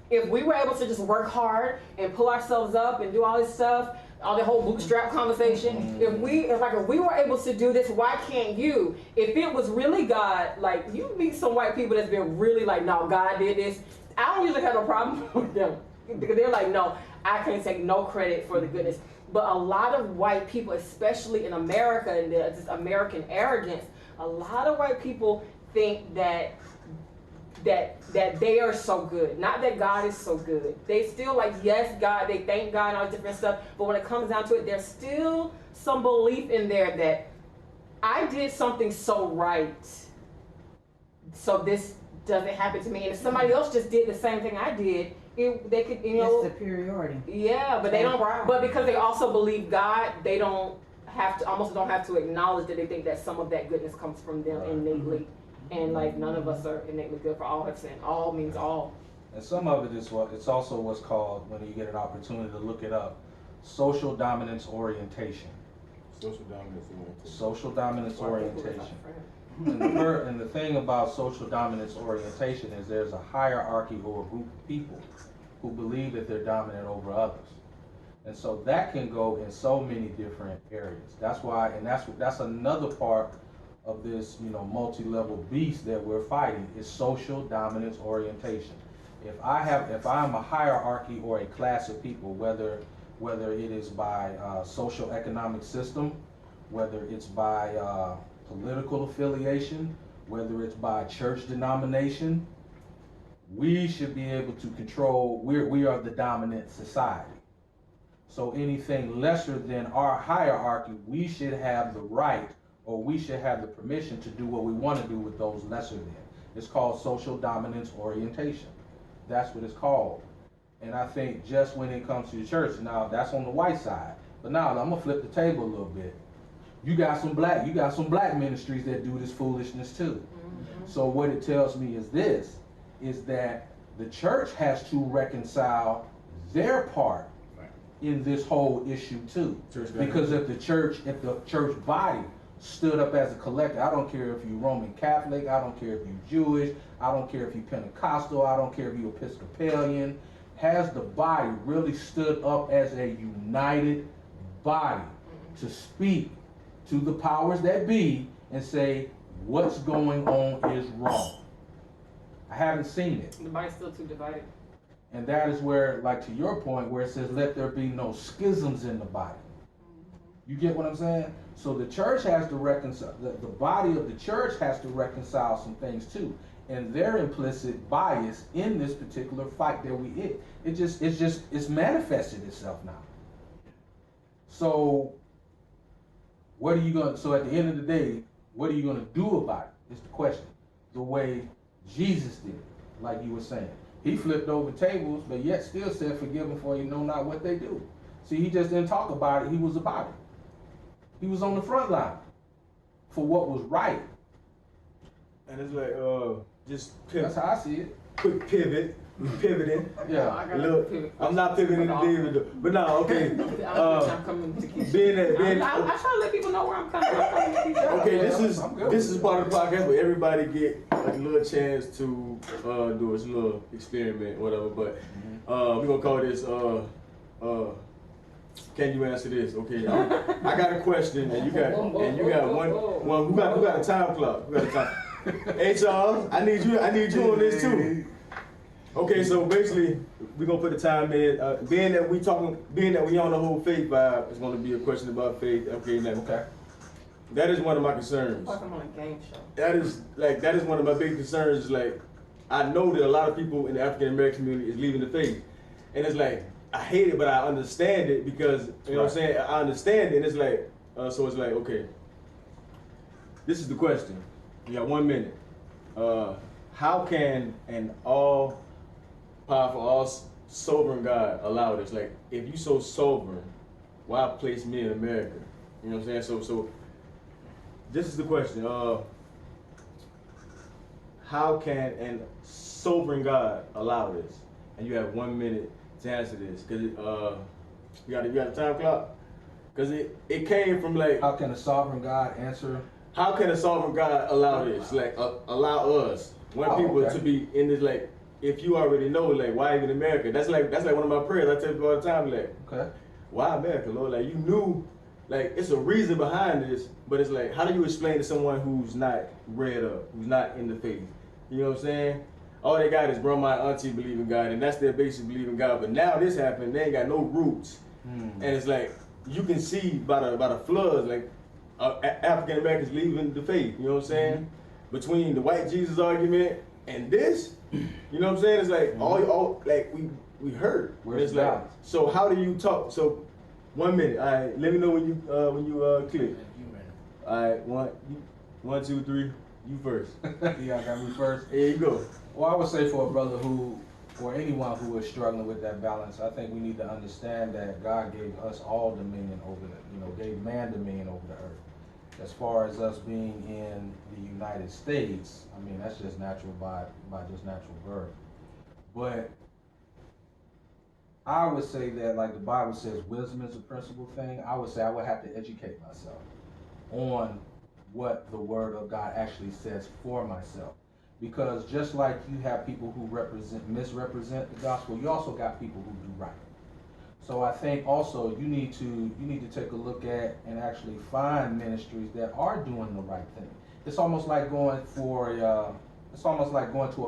If we were able to just work hard and pull ourselves up and do all this stuff, all the whole bootstrap conversation, if we were able to do this, why can't you? If it was really God, like you meet some white people that's been really like, no, God did this. I don't usually have no problem with them because they're like, no, I can't take no credit for the goodness. But a lot of white people, especially in America, and this American arrogance, a lot of white people think that they are so good. Not that God is so good. They still like, yes, God, they thank God and all this different stuff. But when it comes down to it, there's still some belief in there that I did something so right, so this doesn't happen to me. And if somebody else just did the same thing I did, they could, It's superiority. Yeah, but they don't. But because they also believe God, they don't have to acknowledge that they think that some of that goodness comes from them innately. And like none of us are innately good, for all have sinned. All means all. And some of it is it's also what's called, when you get an opportunity to look it up, social dominance orientation. Social dominance orientation. Social dominance orientation. And the thing about social dominance orientation is there's a hierarchy or a group of people who believe that they're dominant over others. And so that can go in so many different areas. That's why, and that's another part of this, multi-level beast that we're fighting is social dominance orientation. If I'm a hierarchy or a class of people, whether it is by social economic system, whether it's by political affiliation, whether it's by church denomination, we should be able to control, we are the dominant society. So anything lesser than our hierarchy, we should have the right, or we should have the permission to do what we want to do with those lesser than. It's called social dominance orientation. That's what it's called. And I think just when it comes to the church, now that's on the white side. But now I'm gonna flip the table a little bit. You got some black ministries that do this foolishness too. Mm-hmm. So what it tells me is that the church has to reconcile their part in this whole issue too. Because if the church body stood up as a collective, I don't care if you're Roman Catholic, I don't care if you're Jewish, I don't care if you're Pentecostal, I don't care if you're Episcopalian, has the body really stood up as a united body to speak to the powers that be and say, what's going on is wrong? I haven't seen it. The body's still too divided. And that is where, like to your point, where it says, let there be no schisms in the body. You get what I'm saying? So the church has to reconcile, the body of the church has to reconcile some things too. And their implicit bias in this particular fight that we in. It's manifested itself now. So so at the end of the day, what are you gonna do about it? Is the question. The way Jesus did, like you were saying. He flipped over tables, but yet still said, forgive them for you know not what they do. See, he just didn't talk about it, he was about it. He was on the front line for what was right. And it's like, just pivot. That's how I see it. Quick pivot. We pivoting. Yeah. Look, I'm not pivoting to David, but now, okay. I'm coming to Keisha. I try to let people know where I'm coming from. Okay, this is part of the podcast where everybody get like a little chance to do this little experiment, whatever. But we're gonna call this can you answer this? Okay, I got a question, and you got one. Who got a time clock? Who got a time? Hey Charles, I need you on this too. Okay, so basically we're gonna put the time in. Being that we on the whole faith vibe, it's gonna be a question about faith. Okay, now that is one of my concerns. Like I'm on a game show. That is one of my big concerns. Is like I know that a lot of people in the African American community is leaving the faith, and it's like I hate it, but I understand it because you know what I'm saying. I understand it, and it's like so it's like okay. This is the question. You got 1 minute. How can an all-powerful, all-sovereign God allow this? Like, if you so sovereign, why place me in America? You know You know what I'm saying? So this is the question. How can a sovereign God allow this? And you have 1 minute to answer this, cause you got a time clock. Cause it came from like, How can a sovereign God answer? how can a sovereign God allow this? Like allow us, people okay. to be in this, like, if you already know, like, why even America? That's like one of my prayers. I tell people all the time, like, Okay. why America, Lord? Like, you knew, like, it's a reason behind this, but it's like, how do you explain to someone who's not read up, who's not in the faith? You know what I'm saying? All they got is grandma and auntie believe in God, and that's their basic belief in God. But now this happened, they ain't got no roots, and it's like you can see by the floods, like African Americans leaving the faith. You know what I'm saying? Between the white Jesus argument and this, you know what I'm saying? It's like all like we heard. Where's It's the like, balance? so how do you talk? So 1 minute. All right, let me know when you click. All right, one, two, three. You first. Yeah, I got me first. Here you go. Well, I would say for a brother or anyone who is struggling with that balance, I think we need to understand that God gave us all dominion over gave man dominion over the earth. As far as us being in the United States, I mean, that's just natural by just natural birth. But I would say that, like the Bible says, wisdom is a principal thing. I would say I would have to educate myself on what the Word of God actually says for myself. Because just like you have people who misrepresent the gospel, you also got people who do right. So I think also you need to take a look at and actually find ministries that are doing the right thing. It's almost like going to a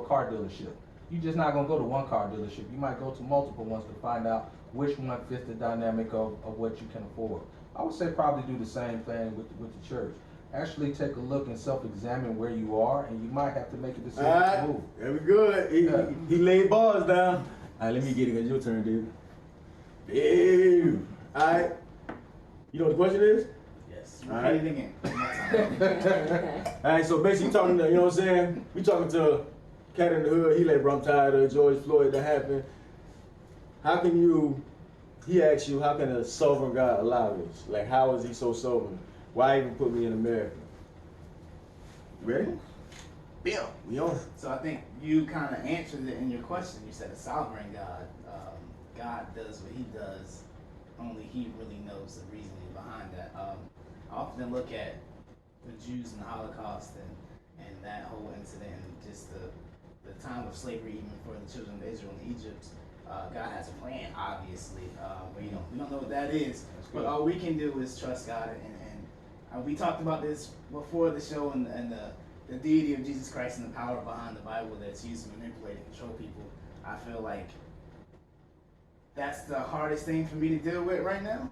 car dealership. You're just not gonna go to one car dealership. You might go to multiple ones to find out which one fits the dynamic of what you can afford. I would say probably do the same thing with the church. Actually take a look and self-examine where you are, and you might have to make a decision to move. Very good. He laid bars down. All right, let me get it. It's your turn, dude. Ew. All right. You know what the question is? Yes. All right. Repeat it again. All right. So basically, talking to, you know what I'm saying? We talking to Cat in the Hood. He like, bro, I'm tired of George Floyd that happened. How can you? He asked you, how can a sovereign God allow this? Like, how is he so sovereign? Why even put me in America? Ready? Bill. We on. So I think you kind of answered it in your question. You said a sovereign God. God does what he does. Only he really knows the reasoning behind that. I often look at the Jews and the Holocaust and that whole incident and just the time of slavery, even for the children of Israel in Egypt. God has a plan, obviously, but we don't know what that is. But all we can do is trust God, and we talked about this before the show, and the deity of Jesus Christ and the power behind the Bible that's used to manipulate and control people. I feel like that's the hardest thing for me to deal with right now.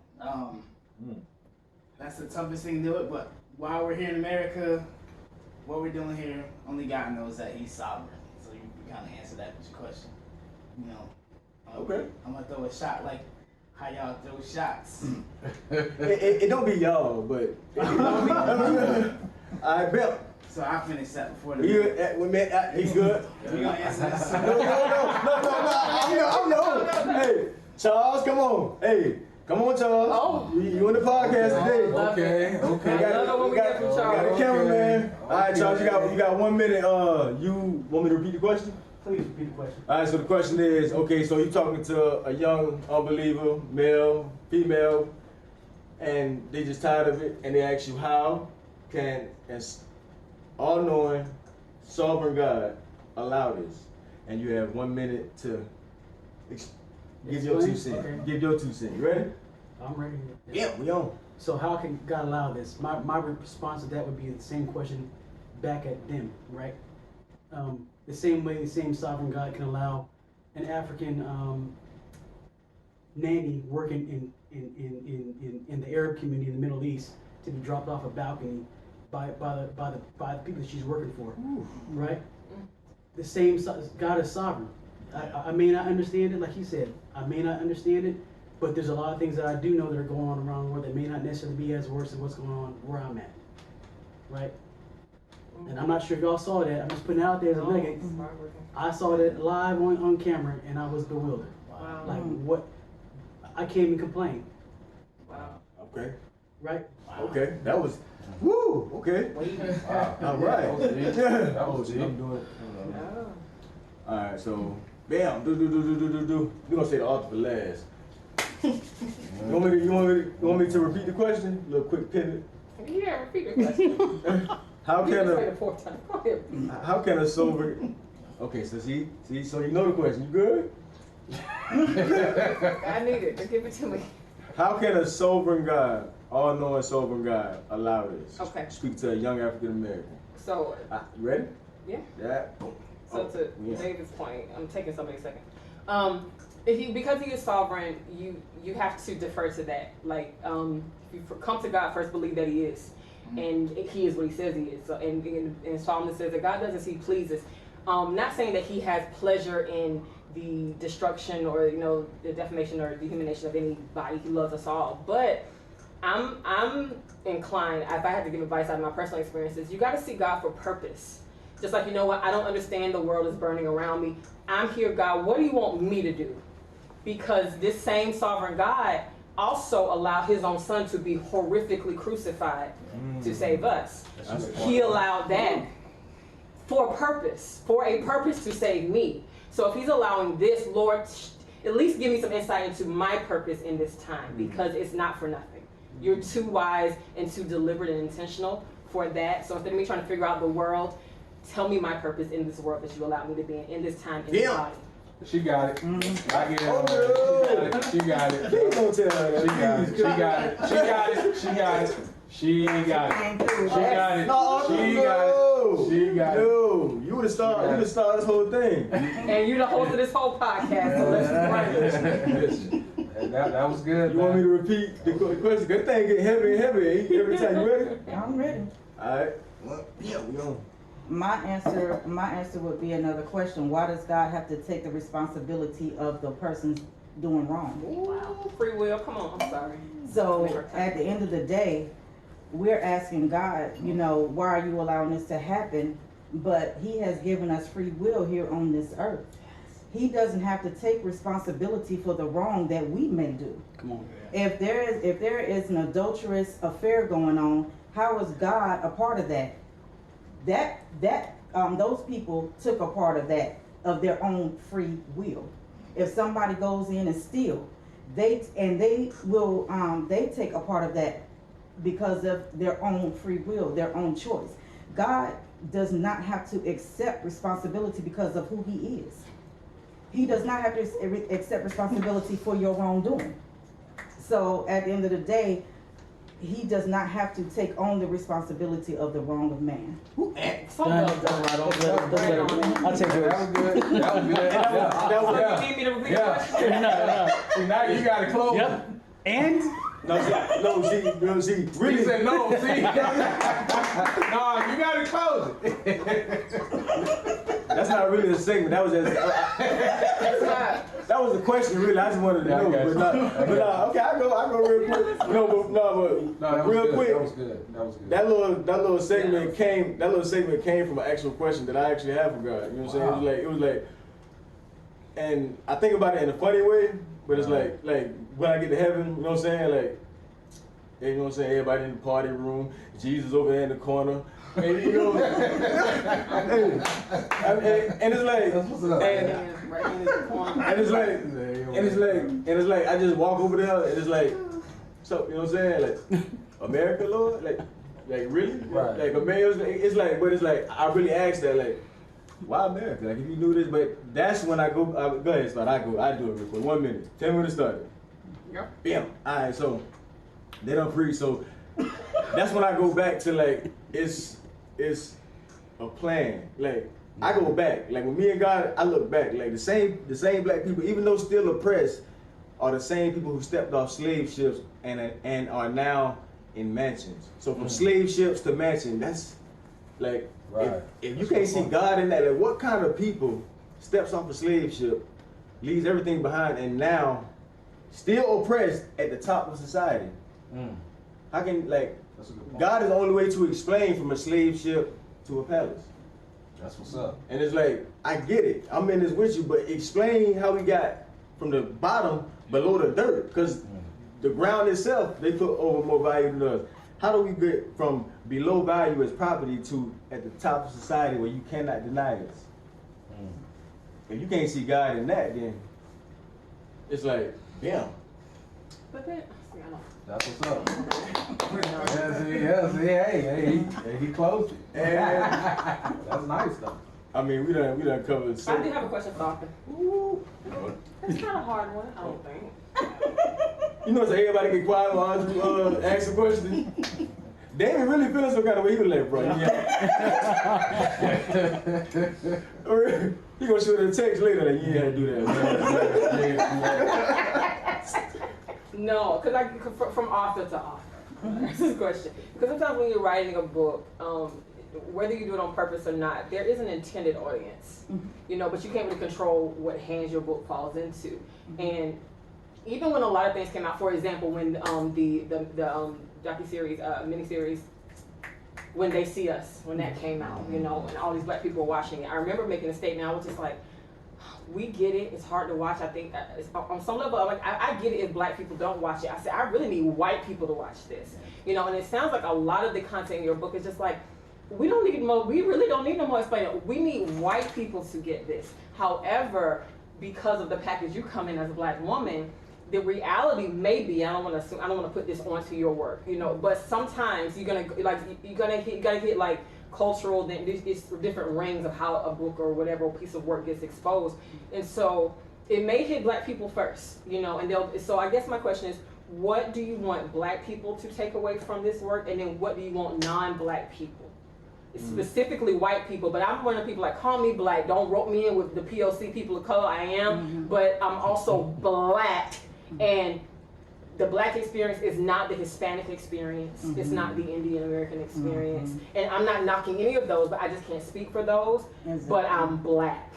That's the toughest thing to do it. But while we're here in America, what we're doing here, only God knows that He's sovereign. So you kind of answer that with your question. Okay. I'm gonna throw a shot like how y'all throw shots. It don't be y'all, but I bet. So I finished that before the. He's good. We gonna answer this. No. I know. Hey, Charles, come on. Hey, come on, Charles. Oh. You on the podcast today? Okay. I love it when we get from Got Charles. a cameraman. Okay. All right, Charles, you got 1 minute. You want me to repeat the question? Please repeat the question. All right, so the question is, okay, so you're talking to a young unbeliever, male, female, and they just tired of it, and they ask you, how can an all-knowing, sovereign God allow this? And you have 1 minute to give your 2 cents. Okay. Give your 2 cents. You ready? I'm ready. Yeah, we on. So how can God allow this? My response to that would be the same question back at them, right? The same way the same sovereign God can allow an African nanny working in the Arab community in the Middle East to be dropped off a balcony by the people that she's working for, right? The same God is sovereign. I may not understand it, like he said. I may not understand it, but there's a lot of things that I do know that are going on around the world that may not necessarily be as worse as what's going on where I'm at, right? And I'm not sure if y'all saw that. I'm just putting it out there as a nugget. I saw that live on camera, and I was bewildered. Wow. Like, what? I can't even complain. Wow. Okay. right? Okay, that was, woo, okay. Wow. All right. That was deep. That was deep. I'm doing it. Oh. All right, so, bam, do. We're gonna say the author for last. You want me to repeat the question? A little quick pivot. Yeah, repeat the question. How You can just say a the fourth time. Go ahead. how can a sober Okay, so see, so you know the question. You good? I need it. Give it to me. How can a sovereign God, all-knowing sovereign God, allow this? Okay. Speak to a young African American. So, You ready? yeah. Yeah. Boom. So to yeah. David's point, I'm taking somebody a second. Because he is sovereign, you have to defer to that. Like, if you come to God first, believe that He is, and He is what He says He is. So, and Psalm says that God does as He pleases. Not saying that He has pleasure in the destruction or the defamation or dehumanization of anybody. He loves us all, but I'm inclined, if I had to give advice out of my personal experiences, you got to see God for purpose. Just like, you know what, I don't understand, the world is burning around me. I'm here, God, what do you want me to do? Because this same sovereign God also allowed His own Son to be horrifically crucified to save us. He allowed that for a purpose to save me. So if He's allowing this, Lord, at least give me some insight into my purpose in this time, because it's not for nothing. You're too wise and too deliberate and intentional for that. So instead of me trying to figure out the world, tell me my purpose in this world that you allowed me to be in this time, in this body. She got it. I get it. Oh, She got it. Please don't tell her that. She got it. She got it. She got it. She got it. She got it. No, She got it. She got it. No, you would have started this whole thing. And you're the host of this whole podcast, so let's run it. That was good. You want me to repeat the question? Good thing get heavy and heavy every time. You ready? I'm ready. All right. Yeah, we on. My answer would be another question. Why does God have to take the responsibility of the person doing wrong? Wow, free will, come on, I'm sorry. So at the end of the day, we're asking God, why are you allowing this to happen? But He has given us free will here on this earth. He doesn't have to take responsibility for the wrong that we may do. Come on. If there is an adulterous affair going on, how is God a part of that? Those people took a part of that, of their own free will. If somebody goes in and steal, they take a part of that because of their own free will, their own choice. God does not have to accept responsibility because of who He is. He does not have to accept responsibility for your wrongdoing. So at the end of the day, He does not have to take on the responsibility of the wrong of man. So well done. I'll take yours. That was good. That was good. That was So you need me to repeat the question? See, now you got to close. Yep. And See, He really. said no. See, no, you got to close it. That's not really a segment. That was just. That was the question, really. I just wanted to know. Okay, I go real quick. No, that was real good. quick. That was good. That was good. That little segment came. That little segment came from an actual question that I actually have for God. You know what I'm saying? It was like, and I think about it in a funny way, but it's like when I get to heaven, you know what I'm saying? Like, you know what I'm saying? Everybody in the party room, Jesus over there in the corner. And you know, and it's like, and it's like, I just walk over there, and it's like, so you know what I'm saying? Like, America, Lord, like really? Right. Like America, it's like, I really asked that, like, why America? Like, if you knew this, but that's when I go ahead, start. I do it real quick. 1 minute. Tell me when it started. Yeah. Bam. All right, so they don't preach, so that's when I go back to like it's a plan. Like I go back. Like when me and God, I look back. Like the same black people, even though still oppressed, are the same people who stepped off slave ships and are now in mansions. So from slave ships to mansion, that's like if you can't see God in that, like what kind of people steps off a slave ship, leaves everything behind, and now still oppressed at the top of society? How can God is the only way to explain from a slave ship to a palace. That's what's up. And it's like, I get it. I'm in this with you, but explain how we got from the bottom below the dirt. Because the ground itself, they put over more value than us. How do we get from below value as property to at the top of society where you cannot deny us? If you can't see God in that, then it's like, damn. But then, see, I don't. That's what's up. Hey, he closed it. That's nice though. I mean, we done covered. I do have a question for Arthur. That's not a hard one, I don't think. You know, so everybody get quiet while Andrew asks a question. David really feeling some kind of way. He was like, bro, he gonna shoot a text later that you ain't had to do that. No, because from author to author. That's this question. Because sometimes when you're writing a book, whether you do it on purpose or not, there is an intended audience, you know, but you can't really control what hands your book falls into. And even when a lot of things came out, for example, when the docuseries, miniseries, When They See Us, when that came out, you know, and all these black people were watching it, I remember making a statement. I was just like, we get it. It's hard to watch. I think on some level, like I get it if black people don't watch it. I said I really need white people to watch this, you know. And it sounds like a lot of the content in your book is just like, we don't need more. We really don't need no more explaining. We need white people to get this. However, because of the package you come in as a black woman, the reality may be, I don't want to assume, I don't want to put this onto your work, you know, but sometimes you're gonna hit like cultural, then it's different rings of how a book or whatever piece of work gets exposed, and so it may hit black people first, you know, and so I guess my question is, what do you want black people to take away from this work, and then what do you want non-black people? Specifically white people, but I'm one of the people like, call me black, don't rope me in with the POC people of color. I am, but I'm also black, and the black experience is not the Hispanic experience. It's not the Indian American experience, and I'm not knocking any of those, but I just can't speak for those. But I'm black,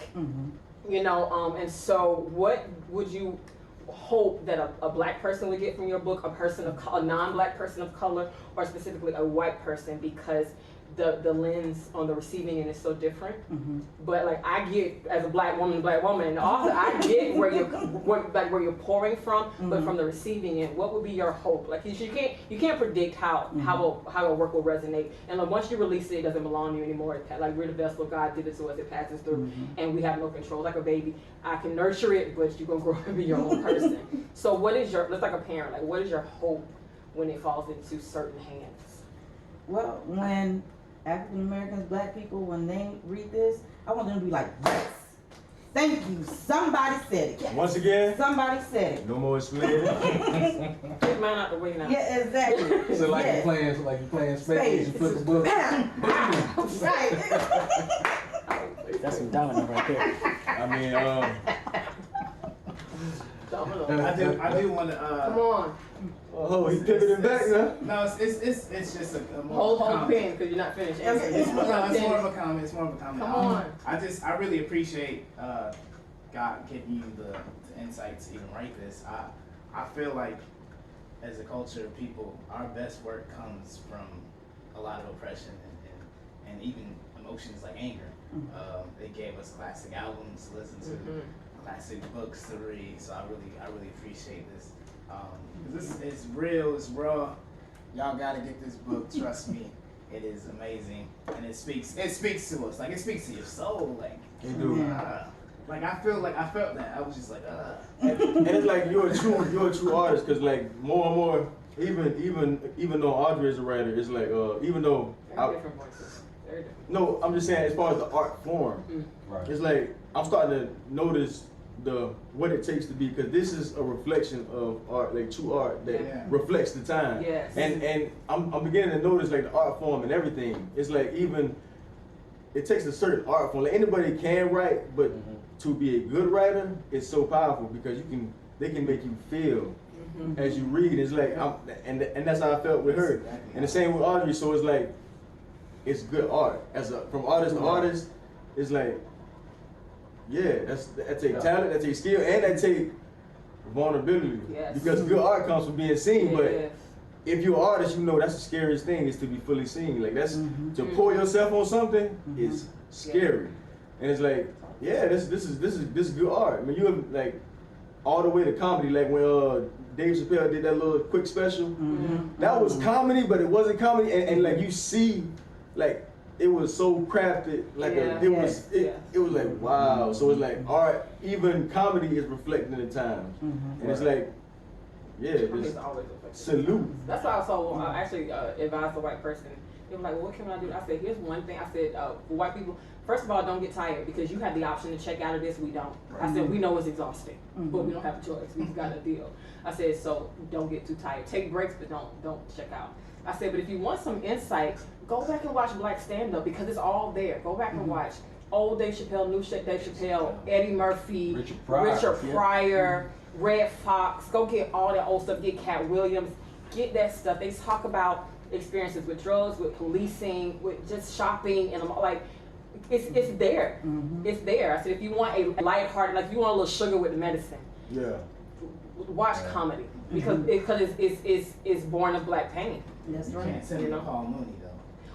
you know, and so what would you hope that a black person would get from your book, a non-black person of color, or specifically a white person, because the lens on the receiving end is so different. But like I get, as a black woman, and also I get where you're pouring from, but from the receiving end, what would be your hope? Like you can't predict how a work will resonate, and like once you release it, it doesn't belong to you anymore. Like we're the vessel, God did it to us, it passes through, and we have no control. Like a baby, I can nurture it, but you're gonna grow up and be your own person. So what is let's like a parent, like what is your hope when it falls into certain hands? Well, when African Americans, black people, when they read this, I want them to be like, yes, thank you, somebody said it. Yes. Once again, Somebody said it. No Mo Explainin. Get mine out the way now. Yeah, exactly. So like Yes. you're playing spades, you flip a book. Right. That's some domino right there. I mean, I do want to. Come on. oh, he pivoting back now. No, it's just a more Hold comment. pen, because you're not finished. It's more of a comment. It's more of a comment. Come on. I really appreciate God giving you the insight to even write this. I feel like as a culture of people, our best work comes from a lot of oppression and even emotions like anger. They gave us classic albums to listen to, classic books to read. So I really appreciate this. This is real, it's raw. Y'all gotta get this book. Trust me, it is amazing, and it speaks to us. Like it speaks to your soul. Like It do. like I felt that. I was just like And it's like you're a true artist, because like more and more, even though Audrey is a writer, it's like even though Very different voices. Very different. no, I'm just saying as far as the art form, Right. it's like I'm starting to notice what it takes to be, because this is a reflection of art, like true art that reflects the time. Yes. And I'm beginning to notice like the art form and everything. It's like even it takes a certain art form. Like anybody can write, but to be a good writer is so powerful, because they can make you feel as you read. It's like and that's how I felt with her. And the same with Audrey. So it's like it's good art. From artist to artist, it's like, yeah, that take talent, that take skill, and that take vulnerability. Yes. Because good art comes from being seen, but Yes. if you're an artist, you know that's the scariest thing, is to be fully seen. Like that's to pour yourself on something is scary, and it's like, yeah, this is good art. I mean, you like all the way to comedy. Like when Dave Chappelle did that little quick special, that was comedy, but it wasn't comedy. And like you see, like it was so crafted. Like it was like wow. So it's like all right, even comedy is reflecting the times, and it's like It's always affected. salute. That's why I also actually advised a white person. They were like, well, what can I do? I said, here's one thing. I said, for white people, first of all, don't get tired because you have the option to check out of this. We don't. I said, we know it's exhausting, but we don't have a choice. We've got a deal. I said, so don't get too tired. Take breaks, but don't check out. I said, but if you want some insight, go back and watch Black stand-up because it's all there. Go back and watch old Dave Chappelle, new Dave Chappelle, Eddie Murphy, Richard Pryor, Red Fox. Go get all that old stuff. Get Cat Williams. Get that stuff. They talk about experiences with drugs, with policing, with just shopping, and like it's there. It's there. I said if you want a lighthearted, like if you want a little sugar with the medicine, watch comedy because it's born of Black pain. That's You right. can't tell me Paul Mooney though.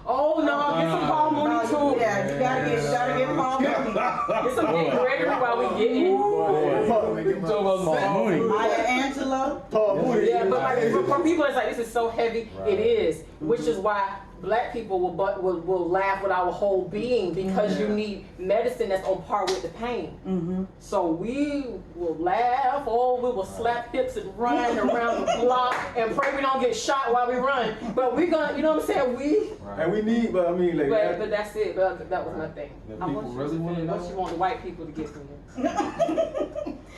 Oh no, get some Paul Mooney too. Yeah, you gotta get Paul Mooney. Get some Big Gregory while we get in. Maya Angelou. Paul Mooney. Yeah, but like for people, it's like this is so heavy. It is, which is why Black people will laugh with our whole being because you need medicine that's on par with the pain. So we will laugh, or we will slap hips and run around the block and pray we don't get shot while we run. But we gonna, you know what I'm saying? And we need, but I mean, like, But that's it. But that was my thing. If I people want really want to know. what you want the white people to get from you.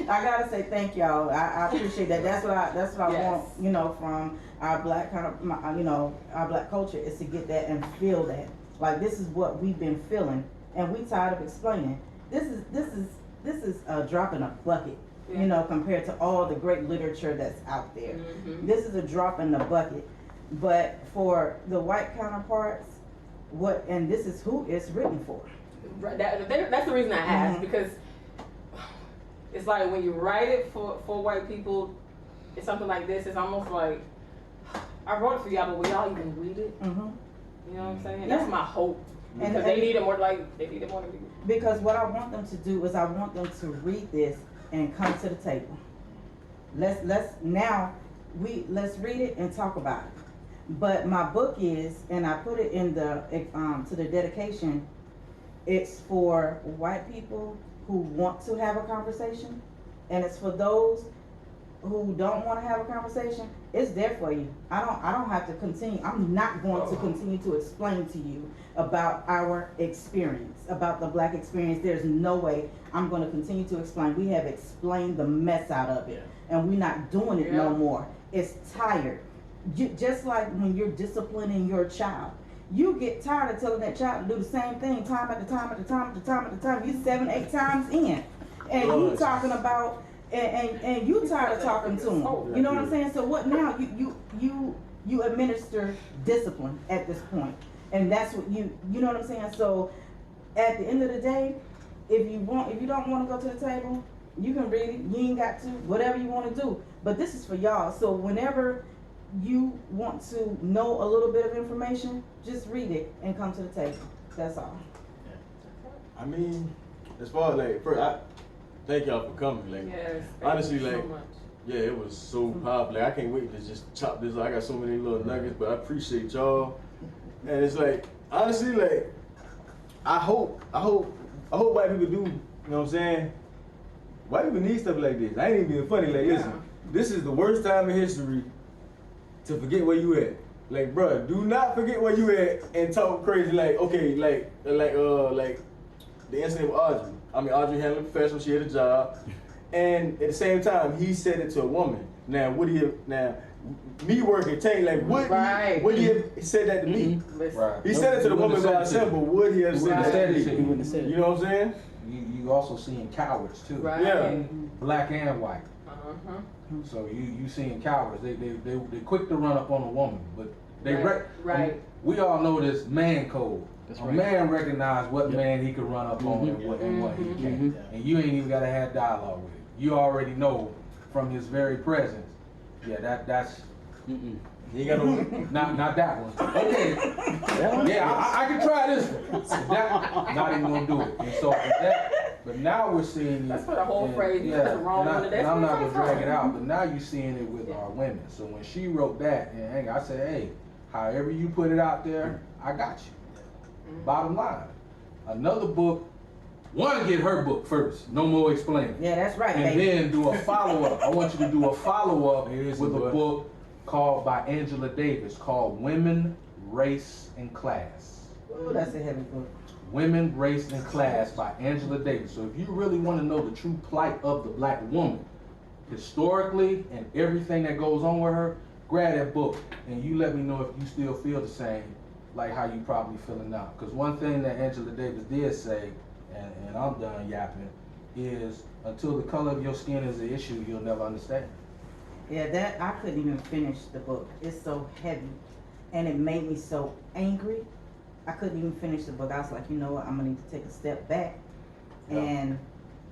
I gotta say thank y'all. I appreciate that. That's what I Yes. want, you know, from our Black kind of, you know, our Black culture is to get that and feel that. Like this is what we've been feeling, and we tired of explaining. This is a drop in a bucket, you know, compared to all the great literature that's out there. This is a drop in the bucket. But for the white counterparts, and this is who it's written for. That's the reason I asked because it's like when you write it for white people, it's something like this. It's almost like I wrote it for y'all, but will y'all even read it? You know what I'm saying? That's my hope because they need it more. Like they need it more than we do. Because what I want them to do is I want them to read this and come to the table. Let's read it and talk about it. But my book is, and I put it in the to the dedication. It's for white people who want to have a conversation, and it's for those who don't want to have a conversation. It's there for you. I don't have to continue. I'm not going to continue to explain to you about our experience, about the Black experience. There's no way I'm going to continue to explain. We have explained the mess out of it, and we're not doing it no more. It's tired. Just like when you're disciplining your child, you get tired of telling that child to do the same thing time after time after time after time after time. You 7-8 times in, and you talking about, and you tired of talking to them. You know what I'm saying? So what now? You administer discipline at this point, and that's what you know what I'm saying. So at the end of the day, if you don't want to go to the table, you can read it. You ain't got to. Whatever you want to do. But this is for y'all. So whenever you want to know a little bit of information, just read it and come to the table. That's all. I mean, as far as like, first, I thank y'all for coming. Like, Yes, honestly, thank you like, so much. yeah, it was so powerful. Like, I can't wait to just chop this. I got so many little nuggets, but I appreciate y'all. And it's like, honestly, like, I hope white people do. You know what I'm saying? White people need stuff like this. I ain't even being funny. Like, listen, this is the worst time in history to forget where you at. Like, bruh, do not forget where you at and talk crazy. Like, okay, like the incident with Audrey. I mean, Audrey handled it professional. She had a job, and at the same time, he said it to a woman. Now, me working tank, like, would he have said that to me? Right. He said it to the woman by herself, but would he have said that to me? You know what I'm saying? You also seeing cowards too. Right. Yeah. Black and white. So you seeing cowards. They quick to run up on a woman, but they Right. We all know this man code. That's a right. man recognize what man he can run up on and what he can't. And you ain't even gotta have dialogue with it. You already know from his very presence. Yeah, that's You ain't got no. not that one. Okay. Yeah, I can try this one. That, not even gonna do it. And so But now we're seeing it. That's what the whole phrase, you yeah, got the wrong one. and I'm not gonna drag it out, but now you're seeing it with our women. So when she wrote that, and I said, hey, however you put it out there, I got you. Bottom line. Another book, one, get her book first, No Mo Explainin. Yeah, that's right, And baby. then do a follow-up. I want you to do a follow-up with a book called by Angela Davis called Women, Race, and Class. Ooh, that's a heavy book. Women, Race, and Class by Angela Davis. So if you really want to know the true plight of the black woman, historically and everything that goes on with her, grab that book and you let me know if you still feel the same like how you probably feeling now. Because one thing that Angela Davis did say, and I'm done yapping, is until the color of your skin is an issue, you'll never understand. Yeah, that I couldn't even finish the book. It's so heavy, and it made me so angry. I couldn't even finish the book. I was like, you know what? I'm gonna need to take a step back and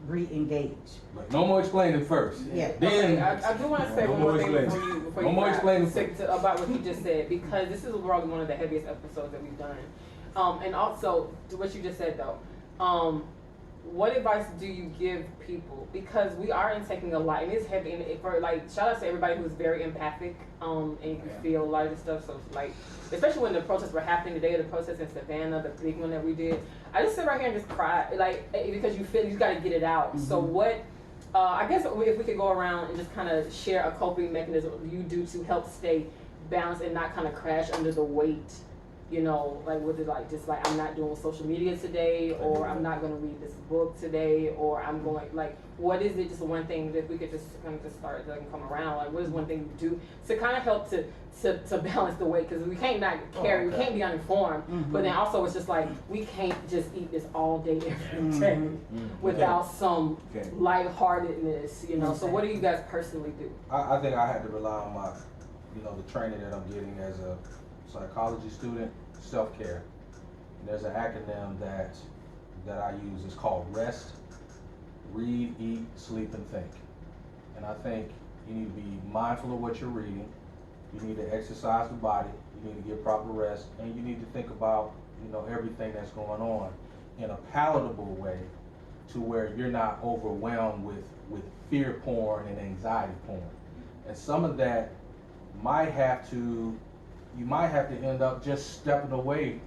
re-engage. But no more explaining first. Yeah. Then Okay, I do want to say No one more more thing explaining. before No you more got explaining. sick about what he just said, because this is probably one of the heaviest episodes that we've done. And also, to what you just said though, what advice do you give people? Because we are taking a lot, and it's heavy. And for like, shout out to everybody who's very empathic, and you can feel a lot of this stuff. So like, especially when the protests were happening, the day of the protest in Savannah, the big one that we did, I just sit right here and just cry, like because you feel you got to get it out. So what? I guess if we could go around and just kind of share a coping mechanism you do to help stay balanced and not kind of crash under the weight. You know, like was it like just like I'm not doing social media today, or I'm not going to read this book today, or I'm going like what is it? Just one thing that we could just kind of just start like come around. Like what is one thing you do to kind of help to balance the weight? Because we can't not carry, we can't be uninformed, but then also it's just like we can't just eat this all day every day without some lightheartedness. You know, so what do you guys personally do? I think I had to rely on my, the training that I'm getting as a psychology student, self-care. And there's an acronym that I use. It's called REST, read, eat, sleep, and think. And I think you need to be mindful of what you're reading. You need to exercise the body. You need to get proper rest, and you need to think about everything that's going on in a palatable way, to where you're not overwhelmed with fear porn and anxiety porn. And some of that you might have to end up just stepping away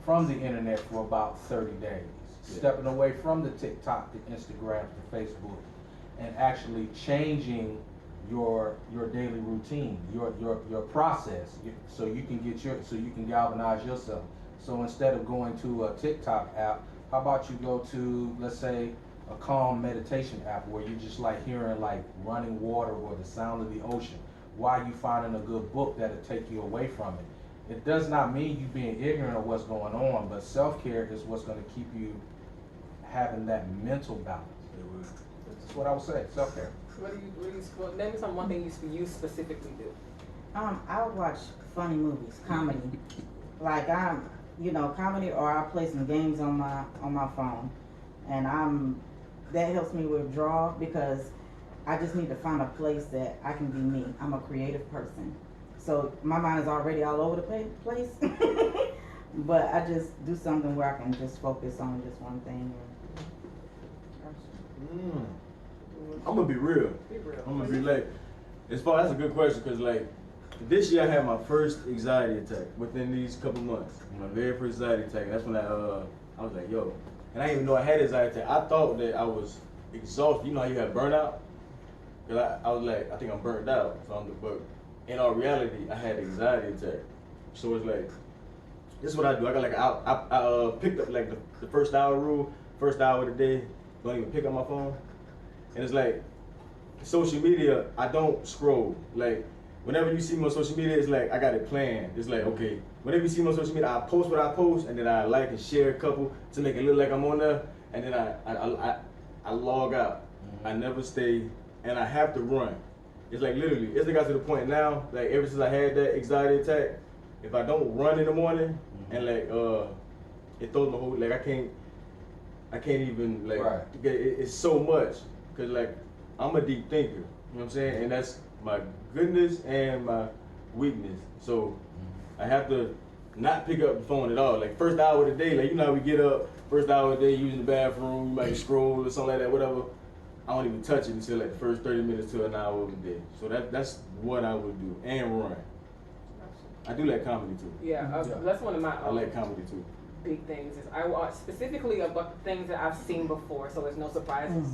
from the internet for about 30 days. Stepping away from the TikTok, the Instagram, the Facebook, and actually changing your daily routine, your process, so you can galvanize yourself. So instead of going to a TikTok app, how about you go to, let's say, a calm meditation app where you just like hearing like running water or the sound of the ocean, while you finding a good book that'll take you away from it. It does not mean you being ignorant of what's going on, but self-care is what's going to keep you having that mental balance. That's what I would say, self-care. What do you name me one thing you specifically do? I would watch funny movies, comedy. Like comedy, or I'll play some games on my phone, and that helps me withdraw because I just need to find a place that I can be me. I'm a creative person, so my mind is already all over the place. But I just do something where I can just focus on just one thing. I'm gonna be real. I'm gonna be like, that's a good question, because like this year I had my first anxiety attack within these couple months. My very first anxiety attack. And that's when I was like, yo, and I didn't even know I had anxiety attack. I thought that I was exhausted. You know how you have burnout? Cause I was like, I think I'm burnt out. But in all reality, I had anxiety attack. So it's like, this is what I do. I got like I picked up like the first hour rule. First hour of the day, don't even pick up my phone. And it's like, social media, I don't scroll. Like, whenever you see me on social media, it's like, I got it planned. It's like, okay, whenever you see me on social media, I post what I post, and then I like and share a couple to make it look like I'm on there, and then I log out. I never stay, and I have to run. It's like literally, it's like got to the point now, like ever since I had that anxiety attack, if I don't run in the morning, and like, it throws my whole, like I can't even, like, it's so much. Cause like, I'm a deep thinker, you know what I'm saying? And that's my goodness and my weakness. So I have to not pick up the phone at all. Like first hour of the day, like you know how we get up, first hour of the day, using the bathroom, you might scroll or something like that, whatever. I don't even touch it until like the first 30 minutes to an hour of the day. So that's what I would do, and run. I do like comedy too. Yeah, that's one of my. I like comedy too. Big things is I watch specifically about things that I've seen before, so there's no surprises.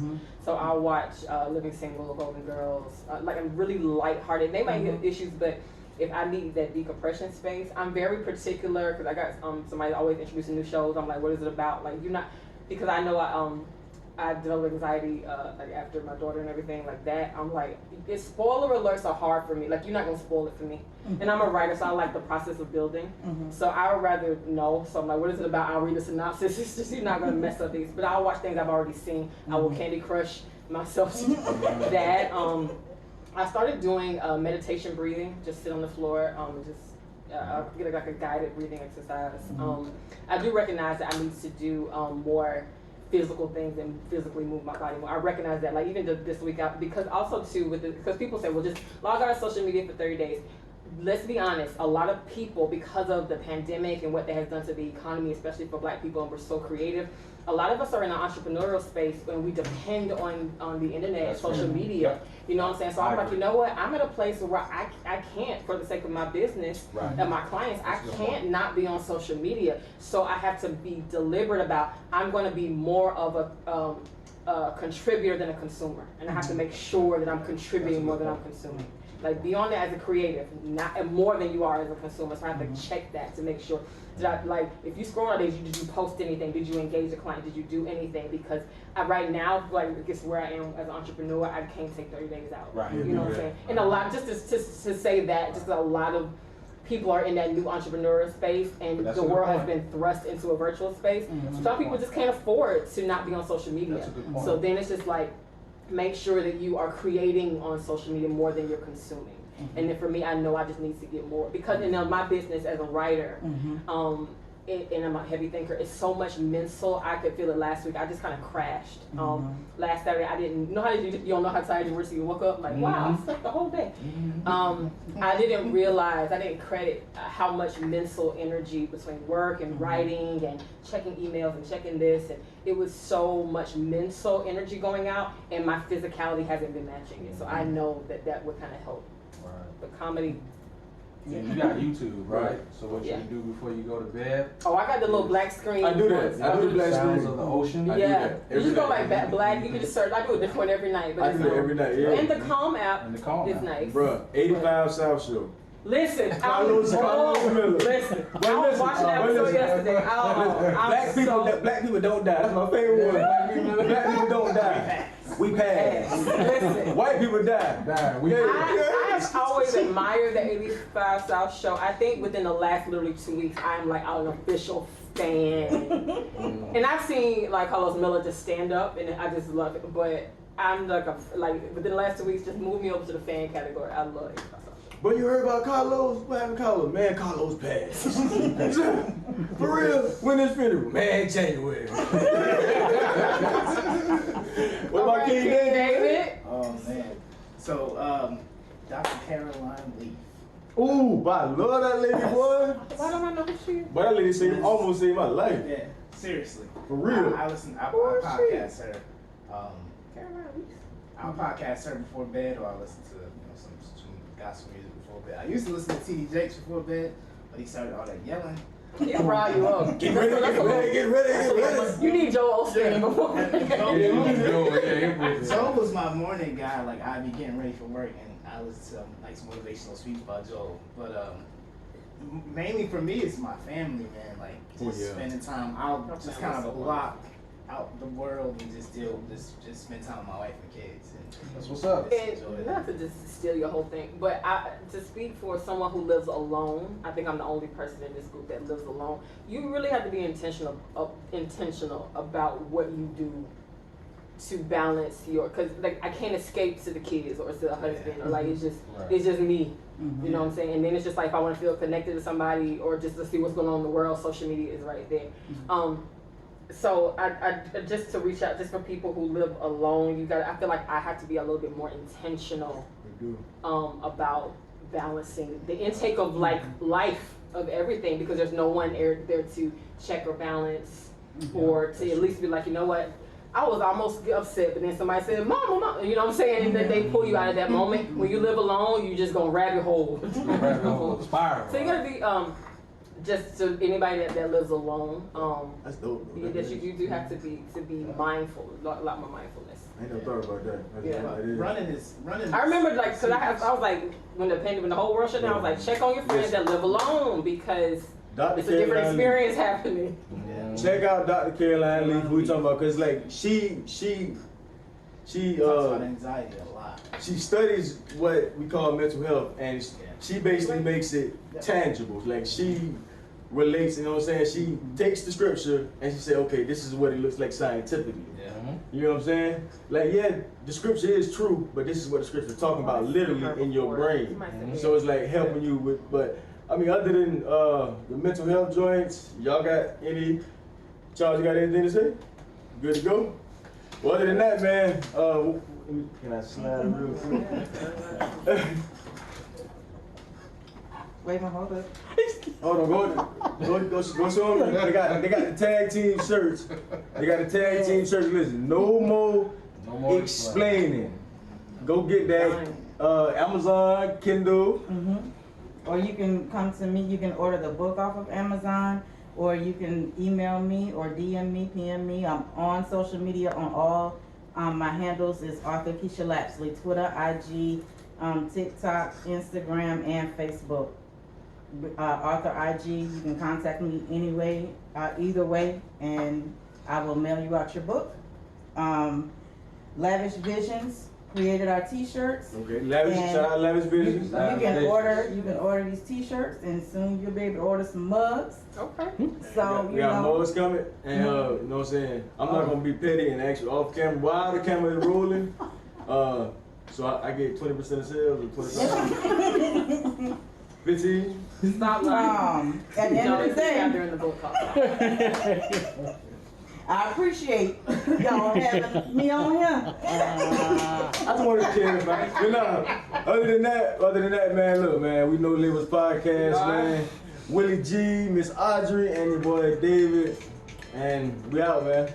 So I'll watch Living Single, Golden Girls, like I'm really lighthearted. They might get issues, but if I need that decompression space, I'm very particular because I got somebody always introducing new shows. I'm like, what is it about? Like you're not, because I know I developed anxiety like after my daughter and everything like that. I'm like, spoiler alerts are hard for me. Like you're not gonna spoil it for me. And I'm a writer, so I like the process of building. So I would rather know. So I'm like, what is it about? I'll read the synopsis. It's just you're not gonna mess up these. But I'll watch things I've already seen. I will Candy Crush myself to that. I started doing meditation breathing. Just sit on the floor. I'll get like a guided breathing exercise. I do recognize that I need to do more physical things and physically move my body more. I recognize that, like even this week, because also too because people say, well, just log out of social media for 30 days. Let's be honest, a lot of people, because of the pandemic and what that has done to the economy, especially for Black people, and we're so creative, a lot of us are in an entrepreneurial space and we depend on the internet and social media. You know what I'm saying? So I'm like, you know what? I'm at a place where I can't, for the sake of my business and my clients, I can't not be on social media. So I have to be deliberate about, I'm going to be more of a contributor than a consumer. And I have to make sure that I'm contributing more than I'm consuming. Like be on there as a creative, not more than you are as a consumer. So I have to check that to make sure. If you scroll on days, did you post anything? Did you engage a client? Did you do anything? Because right now, like I guess where I am as an entrepreneur, I can't take 30 days out. Right. You know what I'm saying? And a lot, just to say that, just a lot of people are in that new entrepreneurial space, and the world has been thrust into a virtual space. Some people just can't afford to not be on social media. So then it's just like, make sure that you are creating on social media more than you're consuming. And then for me, I know I just need to get more, because in my business as a writer, and I'm a heavy thinker, it's so much mental. I could feel it last week. I just kind of crashed. Last Saturday, I didn't know how you don't know how tired you were, so you woke up like, wow, I slept the whole day. I didn't realize, I didn't credit how much mental energy between work and writing and checking emails and checking this, and it was so much mental energy going out, and my physicality hasn't been matching it. So I know that would kind of help. But comedy. Yeah, you got YouTube, right? So what you do before you go to bed? Oh, I got the little black screen. I do that. I do the black Sounds screen of the ocean. I do that You just go like black. You can just search. I do a different one every night. But I do that every night. Yeah. And the Calm app is app. nice. Bruh, 85 South Show. Listen, Carlos Miller. Listen, I was watching that episode yesterday. Black people don't die. That's my favorite one. Black people don't die. We pass. Listen. White people die. I have always admired the 85 South show. I think within the last literally 2 weeks, I'm like an official fan. And I've seen like Carlos Miller just stand up, and I just love it. But I'm like within the last 2 weeks, just move me over to the fan category. I love it. But you heard about Carlos? What happened to Carlos? Man, Carlos passed. For real? When is funeral? Man, January. What about King David? Oh man. So Dr. Caroline Leaf. Ooh, but I love that lady, boy. Why don't I know who she is? But that lady almost saved my life. Yeah, seriously. For real. I podcast her. I'll podcast her before bed, or I listen to some gospel music before bed. I used to listen to T.D. Jakes before bed, but he started all that yelling. He'll rile you up. Get ready. You need Joel Osteen before. Joel was my morning guy. Like I'd be getting ready for work, and I listen to like some motivational speech by Joel. But mainly for me, it's my family, man. Like just spending time. I'll just kind of block out the world and just spend time with my wife and kids. And that's what's up. And not to just steal your whole thing, but to speak for someone who lives alone, I think I'm the only person in this group that lives alone. You really have to be intentional about what you do to balance because like I can't escape to the kids or to the husband or like it's just me. You know what I'm saying? And then it's just like if I want to feel connected to somebody or just to see what's going on in the world, social media is right there. So I just to reach out just for people who live alone, I feel like I have to be a little bit more intentional about balancing the intake of like life of everything because there's no one there to check or balance or to at least be like, you know what, I was almost upset, but then somebody said, Mama, you know what I'm saying? And then they pull you out of that moment. When you live alone, you just gonna rabbit hole. Spiral. So you gotta be, just to anybody that lives alone, That's dope. you do have to be mindful, a lot more mindfulness. I ain't never thought about that. Yeah. Running is. I remember like, cause I was like, when the whole world shut down, I was like, check on your friends that live alone because Dr. it's a different Caroline experience happening. Yeah. Check out Dr. Caroline Leaf. Who we talking about? Cause like she Talks about anxiety a lot. she studies what we call mental health, and she basically makes it tangible. Like she relates, you know what I'm saying? She takes the scripture and she say, okay, this is what it looks like scientifically. Yeah. You know what I'm saying? Like, yeah, the scripture is true, but this is what the scripture is talking about literally in your brain. So it's like helping you with, but I mean, other than the mental health joints, y'all got any, Charles, you got anything to say? Good to go? Well, other than that, man, can I slide it real quick? Wait, hold up. Hold on, go show them. They got the tag team shirts. They got the tag team shirts. Listen, no more explaining. Go get that. Amazon, Kindle. Or you can come to me. You can order the book off of Amazon, or you can email me or DM me, PM me. I'm on social media on all. My handles is Author Keisha Lapsley, Twitter, IG, TikTok, Instagram, and Facebook. Author IG, you can contact me anyway, either way, and I will mail you out your book. Lavish Visions created our T-shirts. Okay, shout out Lavish Visions. You can order these T-shirts, and soon you'll be able to order some mugs. Okay. So we got mugs coming, and you know what I'm saying. I'm not gonna be petty and ask you off camera while the camera is rolling. So I get 20% of sales or 20%. 15. Stop lying. At the end of the day, during the book call. I appreciate y'all having me on here. I just wanted to share it, man. But no, other than that, man, look, man, we know Labels Podcast, man. Willie G, Miss Audrey, and your boy David, and we out, man.